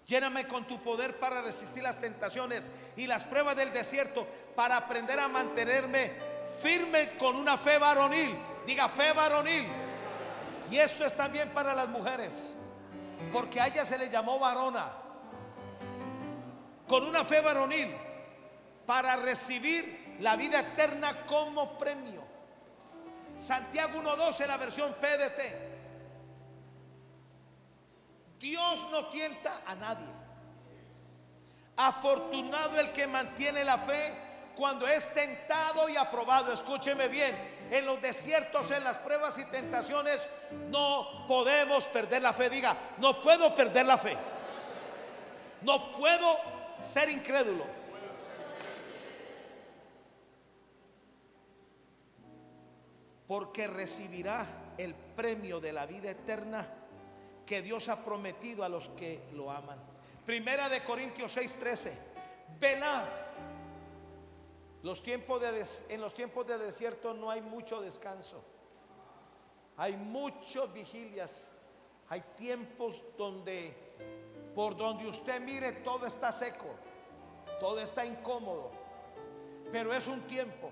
Lléname con tu poder para resistir las tentaciones y las pruebas del desierto, para aprender a mantenerme firme con una fe varonil. Diga, fe varonil. Y esto es también para las mujeres, porque a ella se le llamó varona. Con una fe varonil para recibir la vida eterna como premio. Santiago 1:12, la versión PDT. Dios no tienta a nadie. Afortunado el que mantiene la fe cuando es tentado y aprobado. Escúcheme bien, en los desiertos, en las pruebas y tentaciones, no podemos perder la fe. Diga, no puedo perder la fe. No puedo ser incrédulo. Porque recibirá el premio de la vida eterna que Dios ha prometido a los que lo aman. Primera de Corintios 6:13. Velad. En los tiempos de desierto no hay mucho descanso. Hay muchas vigilias. Hay tiempos donde, por donde usted mire, todo está seco, todo está incómodo. Pero es un tiempo.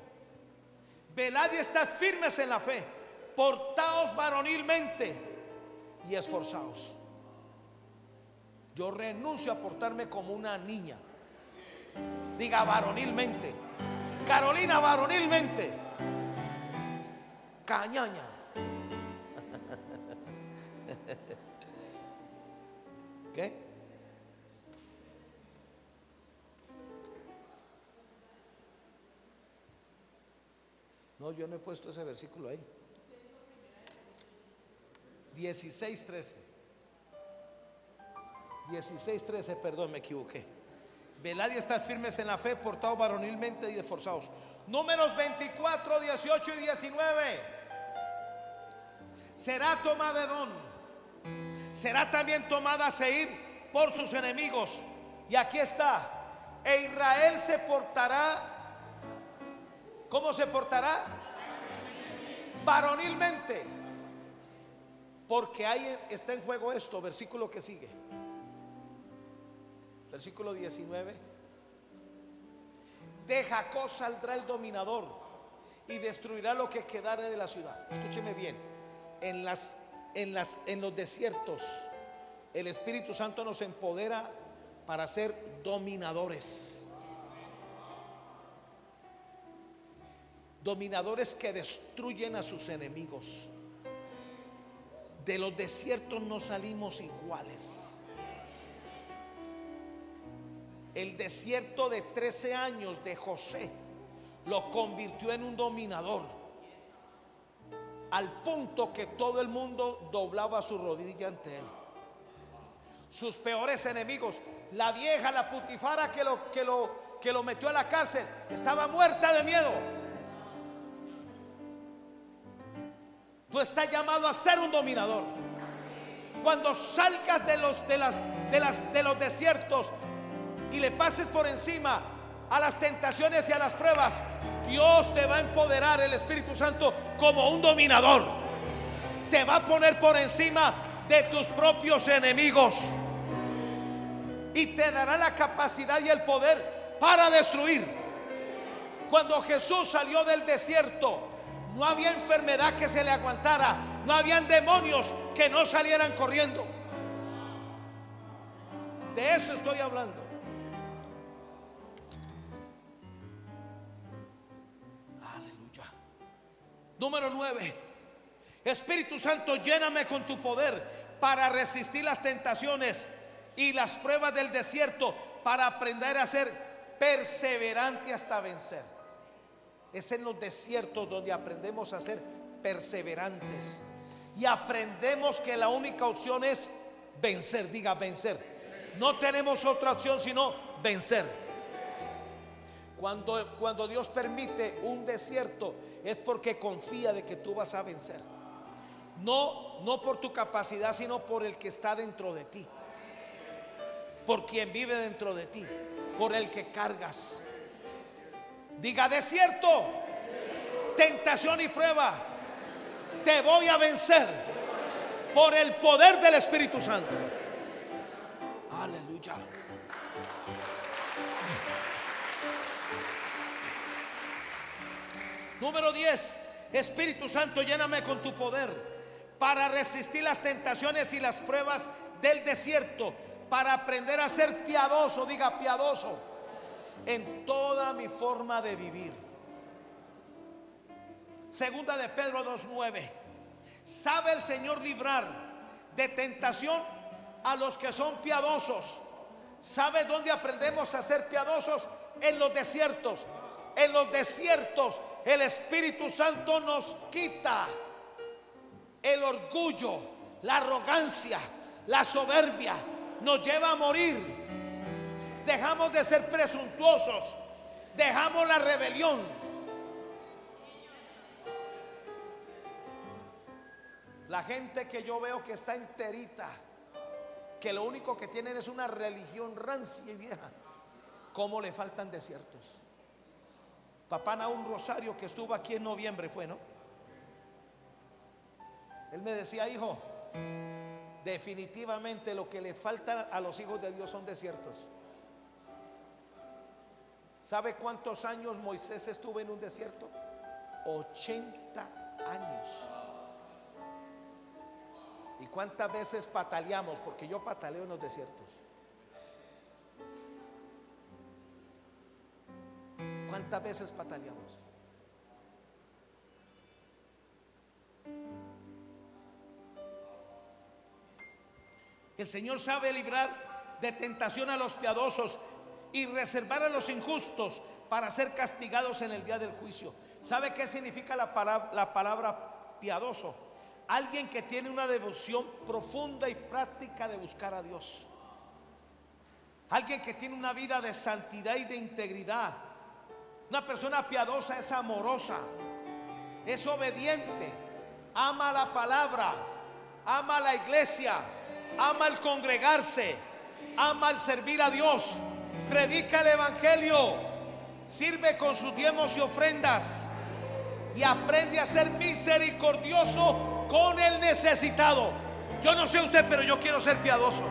Velad y estad firmes en la fe. Portaos varonilmente y esforzaos. Yo renuncio a portarme como una niña. Diga, varonilmente. Carolina, varonilmente. Cañaña. ¿Qué? No, yo no he puesto ese versículo ahí. 16:13. 16:13, perdón, me equivoqué. Velad y estad firmes en la fe, portados varonilmente y esforzados. Números 24, 18 y 19. Será tomada Edom, será también tomada Seir por sus enemigos. Y aquí está. E Israel se portará. ¿Cómo se portará? Varonilmente. Porque ahí está en juego esto. Versículo que sigue. Versículo 19. De Jacob saldrá el dominador y destruirá lo que quedare de la ciudad. Escúcheme bien. En los desiertos, el Espíritu Santo nos empodera para ser dominadores. Dominadores que destruyen a sus enemigos. De los desiertos no salimos iguales. El desierto de 13 años de José lo convirtió en un dominador, al punto que todo el mundo doblaba su rodilla ante él. Sus peores enemigos, la vieja, la Putifara que lo metió a la cárcel, estaba muerta de miedo. Tú estás llamado a ser un dominador. Cuando salgas de los desiertos y le pases por encima a las tentaciones y a las pruebas, Dios te va a empoderar, el Espíritu Santo, como un dominador. Te va a poner por encima de tus propios enemigos y te dará la capacidad y el poder para destruir. Cuando Jesús salió del desierto, no había enfermedad que se le aguantara, no habían demonios que no salieran corriendo. De eso estoy hablando. Aleluya. Número 9. Espíritu Santo, lléname con tu poder para resistir las tentaciones y las pruebas del desierto, para aprender a ser perseverante hasta vencer. Es en los desiertos donde aprendemos a ser perseverantes y aprendemos que la única opción es vencer. Diga, vencer. No tenemos otra opción sino vencer. Cuando Dios permite un desierto es porque confía de que tú vas a vencer. No por tu capacidad, sino por el que está dentro de ti, por quien vive dentro de ti, por el que cargas. Diga: desierto, tentación y prueba, te voy a vencer por el poder del Espíritu Santo. Aleluya. Número 10. Espíritu Santo, lléname con tu poder para resistir las tentaciones y las pruebas del desierto, para aprender a ser piadoso. Diga: piadoso en toda mi forma de vivir. Segunda de Pedro 2:9. Sabe el Señor librar de tentación a los que son piadosos. ¿Sabe dónde aprendemos a ser piadosos? En los desiertos. En los desiertos el Espíritu Santo nos quita el orgullo, la arrogancia, la soberbia. Nos lleva a morir. Dejamos de ser presuntuosos. Dejamos la rebelión. La gente que yo veo que está enterita, que lo único que tienen es una religión rancia y vieja, ¿cómo le faltan desiertos? Papá Naúm Rosario, que estuvo aquí en noviembre, fue, ¿no? Él me decía: hijo, definitivamente lo que le falta a los hijos de Dios son desiertos. ¿Sabe cuántos años Moisés estuvo en un desierto? 80 años. ¿Y cuántas veces pataleamos? Porque yo pataleo en los desiertos. ¿Cuántas veces pataleamos? El Señor sabe librar de tentación a los piadosos y reservar a los injustos para ser castigados en el día del juicio. ¿Sabe qué significa la palabra piadoso? Alguien que tiene una devoción profunda y práctica de buscar a Dios. Alguien que tiene una vida de santidad y de integridad. Una persona piadosa es amorosa, es obediente, ama la palabra, ama la iglesia, ama el congregarse, ama el servir a Dios, predica el evangelio, sirve con sus diezmos y ofrendas y aprende a ser misericordioso con el necesitado. Yo no sé usted, pero yo quiero ser piadoso.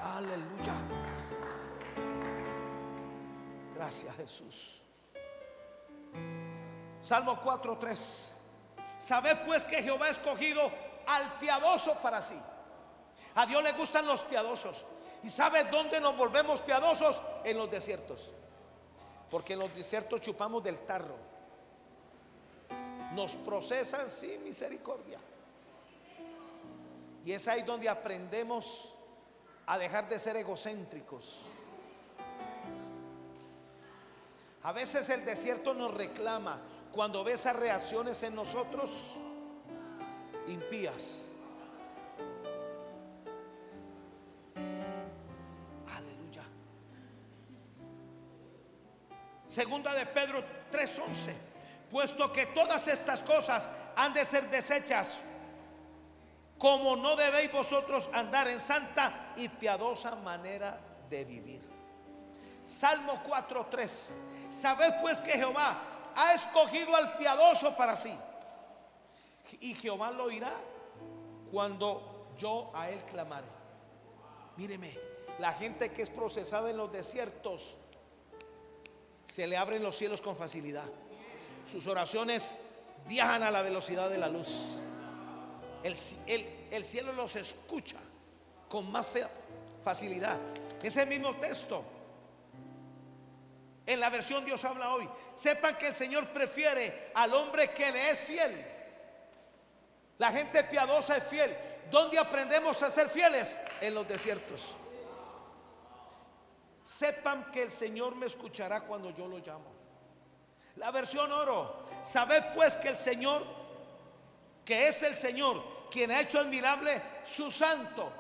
Aleluya. Gracias, Jesús. Salmo 4:3. Sabed pues que Jehová ha escogido al piadoso para sí. A Dios le gustan los piadosos. ¿Y sabe dónde nos volvemos piadosos? En los desiertos. Porque en los desiertos chupamos del tarro. Nos procesan sin misericordia. Y es ahí donde aprendemos a dejar de ser egocéntricos. A veces el desierto nos reclama cuando ve esas reacciones en nosotros impías. Aleluya. Segunda de Pedro 3:11. Puesto que todas estas cosas han de ser desechas, como no debéis vosotros andar en santa y piadosa manera de vivir. Salmo 4:3. Sabed pues que Jehová ha escogido al piadoso para sí, y Jehová lo oirá cuando yo a él clamare. Míreme, la gente que es procesada en los desiertos, se le abren los cielos con facilidad. Sus oraciones viajan a la velocidad de la luz. El cielo los escucha con más facilidad. Ese mismo texto, en la versión Dios habla hoy. Sepan que el Señor prefiere al hombre que le es fiel. La gente piadosa es fiel. ¿Dónde aprendemos a ser fieles? En los desiertos. Sepan que el Señor me escuchará cuando yo lo llamo. La versión oro. Sabed pues que el Señor, que es el Señor, quien ha hecho admirable su santo.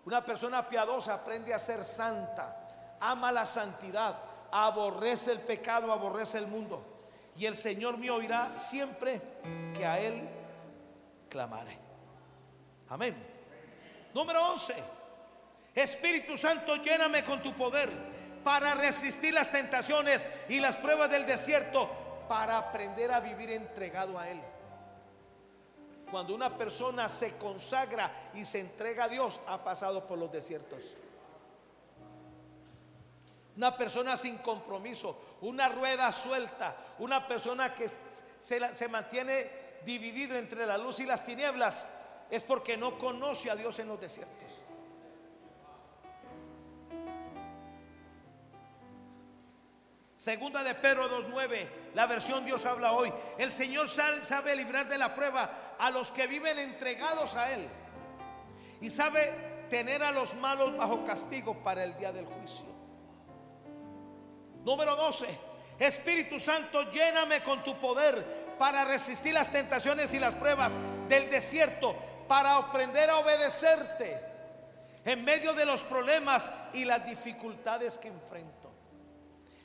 Una persona piadosa aprende a ser santa, ama la santidad, aborrece el pecado, aborrece el mundo. Y el Señor me oirá siempre que a Él clamaré. Amén. Número 11. Espíritu Santo, lléname con tu poder para resistir las tentaciones y las pruebas del desierto, para aprender a vivir entregado a Él. Cuando una persona se consagra y se entrega a Dios, ha pasado por los desiertos. Una persona sin compromiso, una rueda suelta, una persona que se mantiene dividido entre la luz y las tinieblas, es porque no conoce a Dios en los desiertos. Segunda de Pedro 2:9, la versión Dios habla hoy. El Señor sabe librar de la prueba a los que viven entregados a Él, y sabe tener a los malos bajo castigo para el día del juicio. Número 12. Espíritu Santo, lléname con tu poder para resistir las tentaciones y las pruebas del desierto, para aprender a obedecerte en medio de los problemas y las dificultades que enfrento.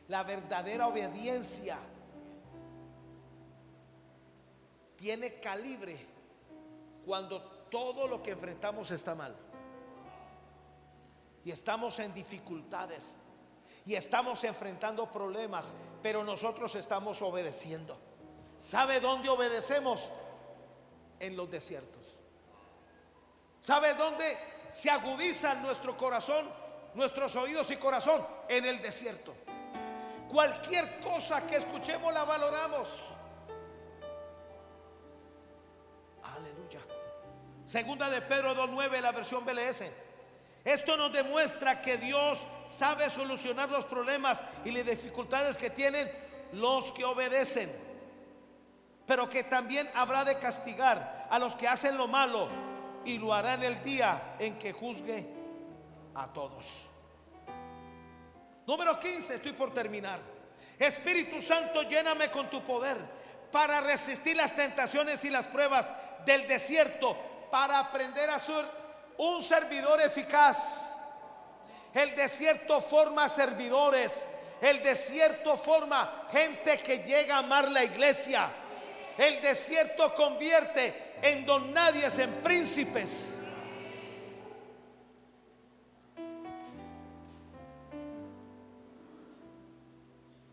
La verdadera obediencia tiene calibre cuando todo lo que enfrentamos está mal y estamos en dificultades y estamos enfrentando problemas, pero nosotros estamos obedeciendo. ¿Sabe dónde obedecemos? En los desiertos. ¿Sabe dónde se agudizan nuestro corazón, nuestros oídos y corazón? En el desierto. Cualquier cosa que escuchemos la valoramos. Aleluya. Segunda de Pedro 2:9, la versión BLS. Esto nos demuestra que Dios sabe solucionar los problemas y las dificultades que tienen los que obedecen, pero que también habrá de castigar a los que hacen lo malo, y lo hará en el día en que juzgue a todos. Número 15, estoy por terminar. Espíritu Santo, lléname con tu poder para resistir las tentaciones y las pruebas del desierto, para aprender a ser un servidor eficaz. El desierto forma servidores. El desierto forma gente que llega a amar la iglesia. El desierto convierte en don nadies en príncipes.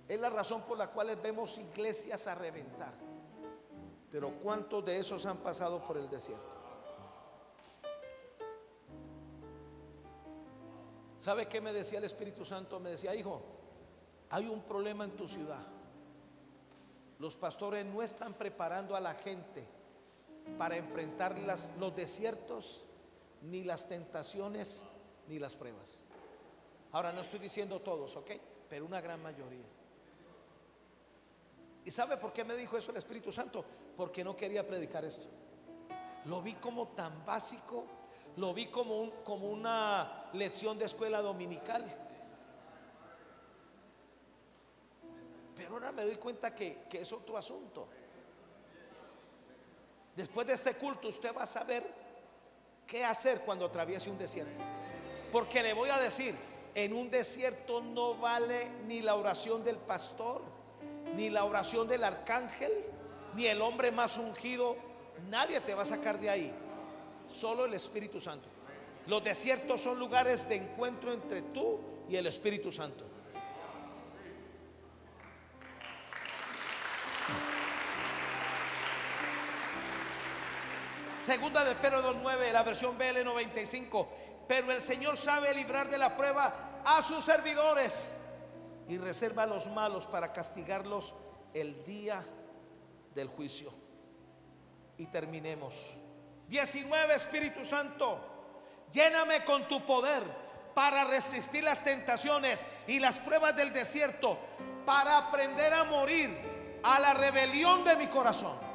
Es la razón por la cual vemos iglesias a reventar. Pero ¿cuántos de esos han pasado por el desierto? ¿Sabe qué me decía el Espíritu Santo? Me decía: hijo, hay un problema en tu ciudad. Los pastores no están preparando a la gente para enfrentar los desiertos, ni las tentaciones, ni las pruebas. Ahora, no estoy diciendo todos, ¿ok? Pero una gran mayoría. ¿Y sabe por qué me dijo eso el Espíritu Santo? Porque no quería predicar esto. Lo vi como tan básico, lo vi como una lección de escuela dominical. Pero ahora me doy cuenta que es otro asunto. Después de este culto usted va a saber qué hacer cuando atraviese un desierto. Porque le voy a decir, en un desierto no vale ni la oración del pastor, ni la oración del arcángel, ni el hombre más ungido. Nadie te va a sacar de ahí, solo el Espíritu Santo. Los desiertos son lugares de encuentro entre tú y el Espíritu Santo. Segunda de Pedro 2:9, la versión BL95. Pero el Señor sabe librar de la prueba a sus servidores y reserva a los malos para castigarlos el día del juicio. Y terminemos. 19. Espíritu Santo, lléname con tu poder para resistir las tentaciones y las pruebas del desierto, para aprender a morir a la rebelión de mi corazón.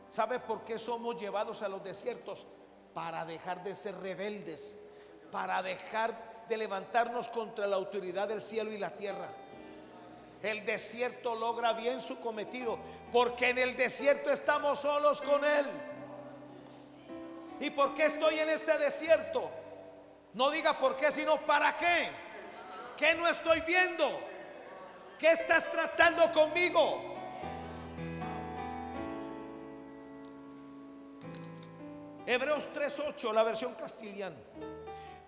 ¿Sabe por qué somos llevados a los desiertos? Para dejar de ser rebeldes, para dejar de levantarnos contra la autoridad del cielo y la tierra. El desierto logra bien su cometido, porque en el desierto estamos solos con Él. ¿Y por qué estoy en este desierto? No diga por qué, sino para qué. ¿Qué no estoy viendo? ¿Qué estás tratando conmigo? Hebreos 3:8, la versión castellana.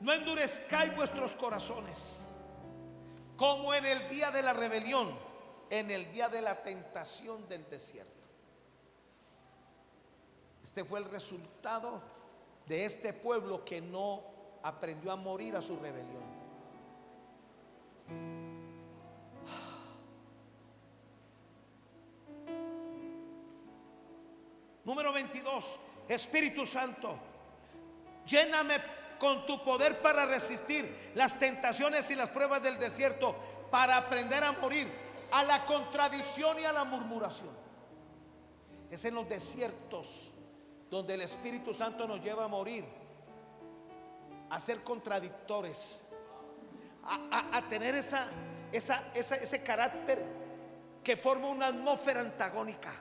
No endurezcáis vuestros corazones como en el día de la rebelión, en el día de la tentación del desierto. Este fue el resultado de este pueblo que no aprendió a morir a su rebelión. Número 22. Espíritu Santo, lléname con tu poder para resistir las tentaciones y las pruebas del desierto, para aprender a morir a la contradicción y a la murmuración. Es en los desiertos donde el Espíritu Santo nos lleva a morir, a ser contradictores, a tener ese carácter que forma una atmósfera antagónica.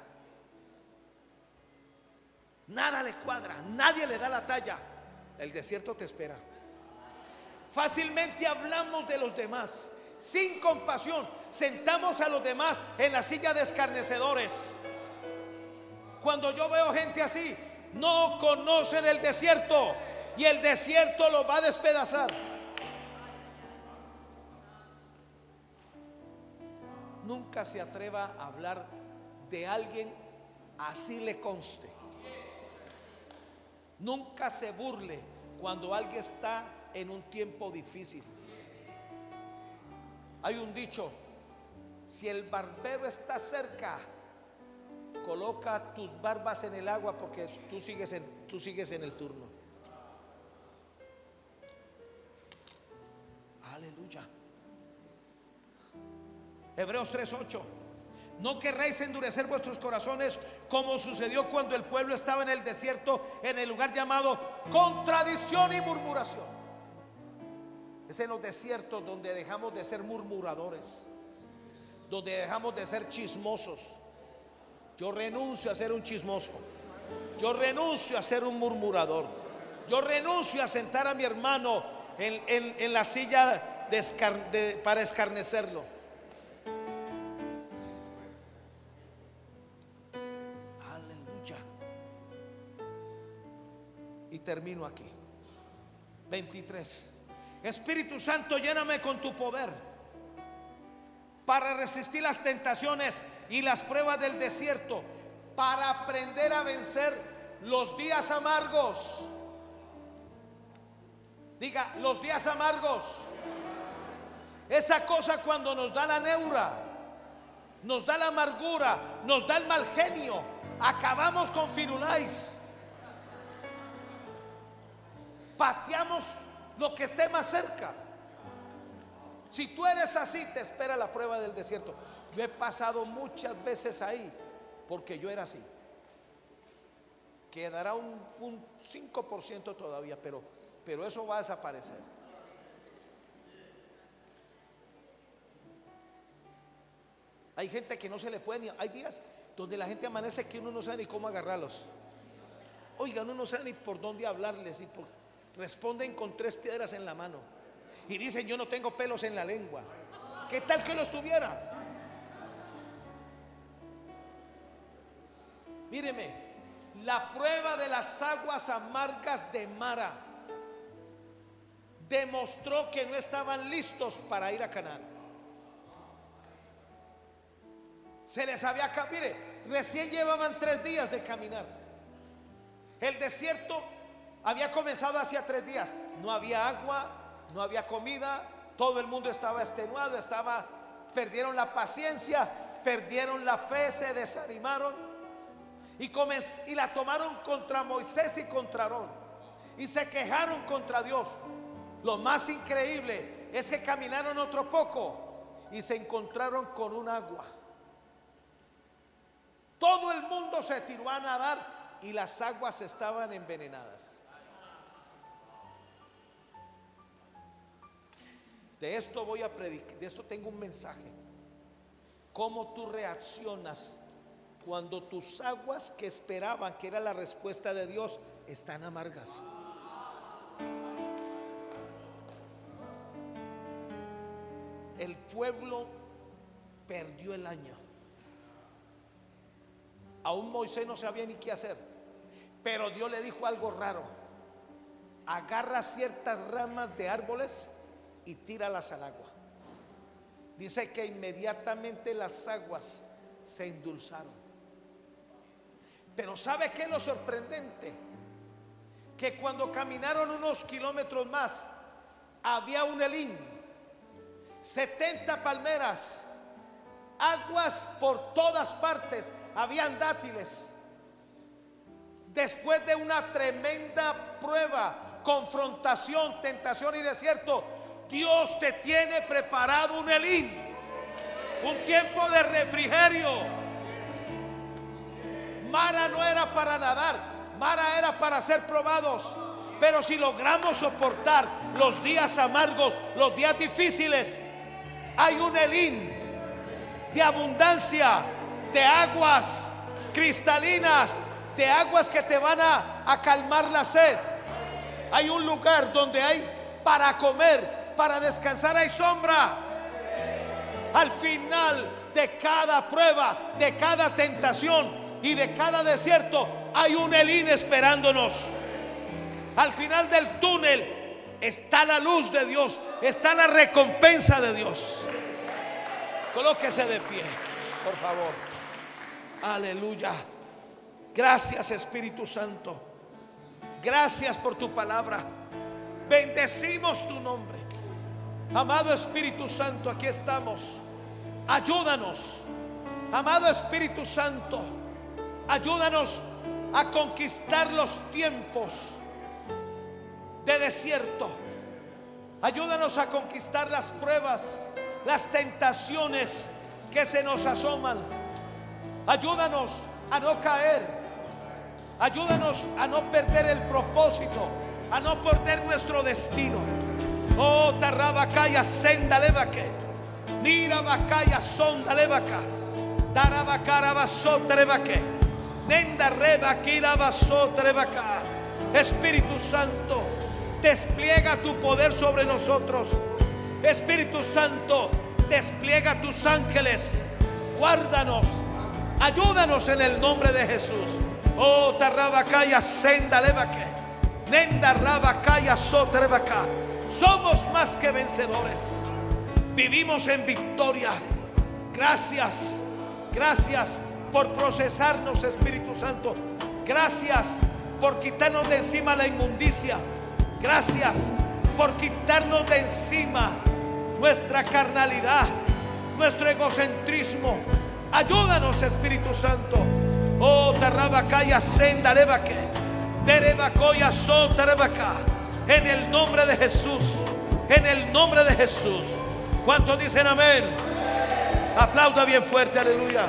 Nada le cuadra, nadie le da la talla. El desierto te espera. Fácilmente hablamos de los demás sin compasión. Sentamos a los demás en la silla de escarnecedores. Cuando yo veo gente así, no conocen el desierto y el desierto los va a despedazar. Nunca se atreva a hablar de alguien así le conste. Nunca se burle cuando alguien está en un tiempo difícil. Hay un dicho: si el barbero está cerca, coloca tus barbas en el agua, porque tú sigues en el turno. Aleluya. Hebreos 3:8. No querréis endurecer vuestros corazones como sucedió cuando el pueblo estaba en el desierto, en el lugar llamado contradicción y murmuración. Es en los desiertos donde dejamos de ser murmuradores, donde dejamos de ser chismosos. Yo renuncio a ser un chismoso. Yo renuncio a ser un murmurador. Yo renuncio a sentar a mi hermano en la silla para escarnecerlo. Y termino aquí. 23. Espíritu Santo, lléname con tu poder para resistir las tentaciones y las pruebas del desierto, para aprender a vencer los días amargos. Diga, los días amargos. Esa cosa cuando nos da la neura, nos da la amargura, nos da el mal genio, acabamos con Firulais. Pateamos lo que esté más cerca. Si tú eres así, te espera la prueba del desierto. Yo he pasado muchas veces ahí porque yo era así. Quedará un 5% todavía, pero eso va a desaparecer. Hay gente que no se le puede ni. Hay días donde la gente amanece que uno no sabe ni cómo agarrarlos. Oiga, uno no sabe ni por dónde hablarles, responden con 3 piedras en la mano y dicen: yo no tengo pelos en la lengua. ¿Qué tal que los tuviera? Míreme, la prueba de las aguas amargas de Mara demostró que no estaban listos para ir a Canaán. Se les había, mire, recién llevaban 3 días de caminar. El desierto había comenzado hacía 3 días. No había agua, no había comida. Todo el mundo estaba extenuado, perdieron la paciencia, perdieron la fe, se desanimaron y la tomaron contra Moisés y contra Aarón y se quejaron contra Dios. Lo más increíble es que caminaron otro poco y se encontraron con un agua. Todo el mundo se tiró a nadar y las aguas estaban envenenadas. De esto voy a predicar, de esto tengo un mensaje. ¿Cómo tú reaccionas cuando tus aguas que esperaban que era la respuesta de Dios están amargas? el pueblo perdió el año. Aún Moisés no sabía ni qué hacer, pero Dios le dijo algo raro: agarra ciertas ramas de árboles y tíralas al agua. Dice que inmediatamente las aguas se endulzaron. Pero ¿sabe qué es lo sorprendente? Que cuando caminaron unos kilómetros más, había un Elín, 70 palmeras, aguas por todas partes, habían dátiles. Después de una tremenda prueba, confrontación, tentación y desierto, Dios te tiene preparado un Elín, un tiempo de refrigerio. Mara no era para nadar, Mara era para ser probados. Pero si logramos soportar los días amargos, los días difíciles, hay un Elín de abundancia, de aguas cristalinas, de aguas que te van a calmar la sed. Hay un lugar donde hay para comer, para descansar, hay sombra. Al final de cada prueba, de cada tentación y de cada desierto, hay un Elín esperándonos. Al final del túnel está la luz de Dios, está la recompensa de Dios. Colóquese de pie, por favor. Aleluya. Gracias, Espíritu Santo. Gracias por tu palabra. Bendecimos tu nombre. Amado Espíritu Santo, aquí estamos. Ayúdanos. Amado Espíritu Santo, ayúdanos a conquistar los tiempos de desierto. Ayúdanos a conquistar las pruebas, las tentaciones que se nos asoman. Ayúdanos a no caer. Ayúdanos a no perder el propósito, a no perder nuestro destino. Oh, tarrabacaya senda levaque, nira bacaya sonda levaca, tarabacara basota levaque, nenda reba kira basota levaca. Espíritu Santo, despliega tu poder sobre nosotros. Espíritu Santo, despliega tus ángeles. Guárdanos, ayúdanos en el nombre de Jesús. Oh, tarrabacaya senda levaque, nenda rabacaya sota levaca. Somos más que vencedores. Vivimos en victoria. Gracias, gracias por procesarnos, Espíritu Santo. Gracias por quitarnos de encima la inmundicia. Gracias por quitarnos de encima nuestra carnalidad, nuestro egocentrismo. Ayúdanos, Espíritu Santo. Oh, tarrabacaya senda levaque, terebacoya so terebaca. En el nombre de Jesús, en el nombre de Jesús. ¿Cuántos dicen amén? Aplauda bien fuerte, aleluya.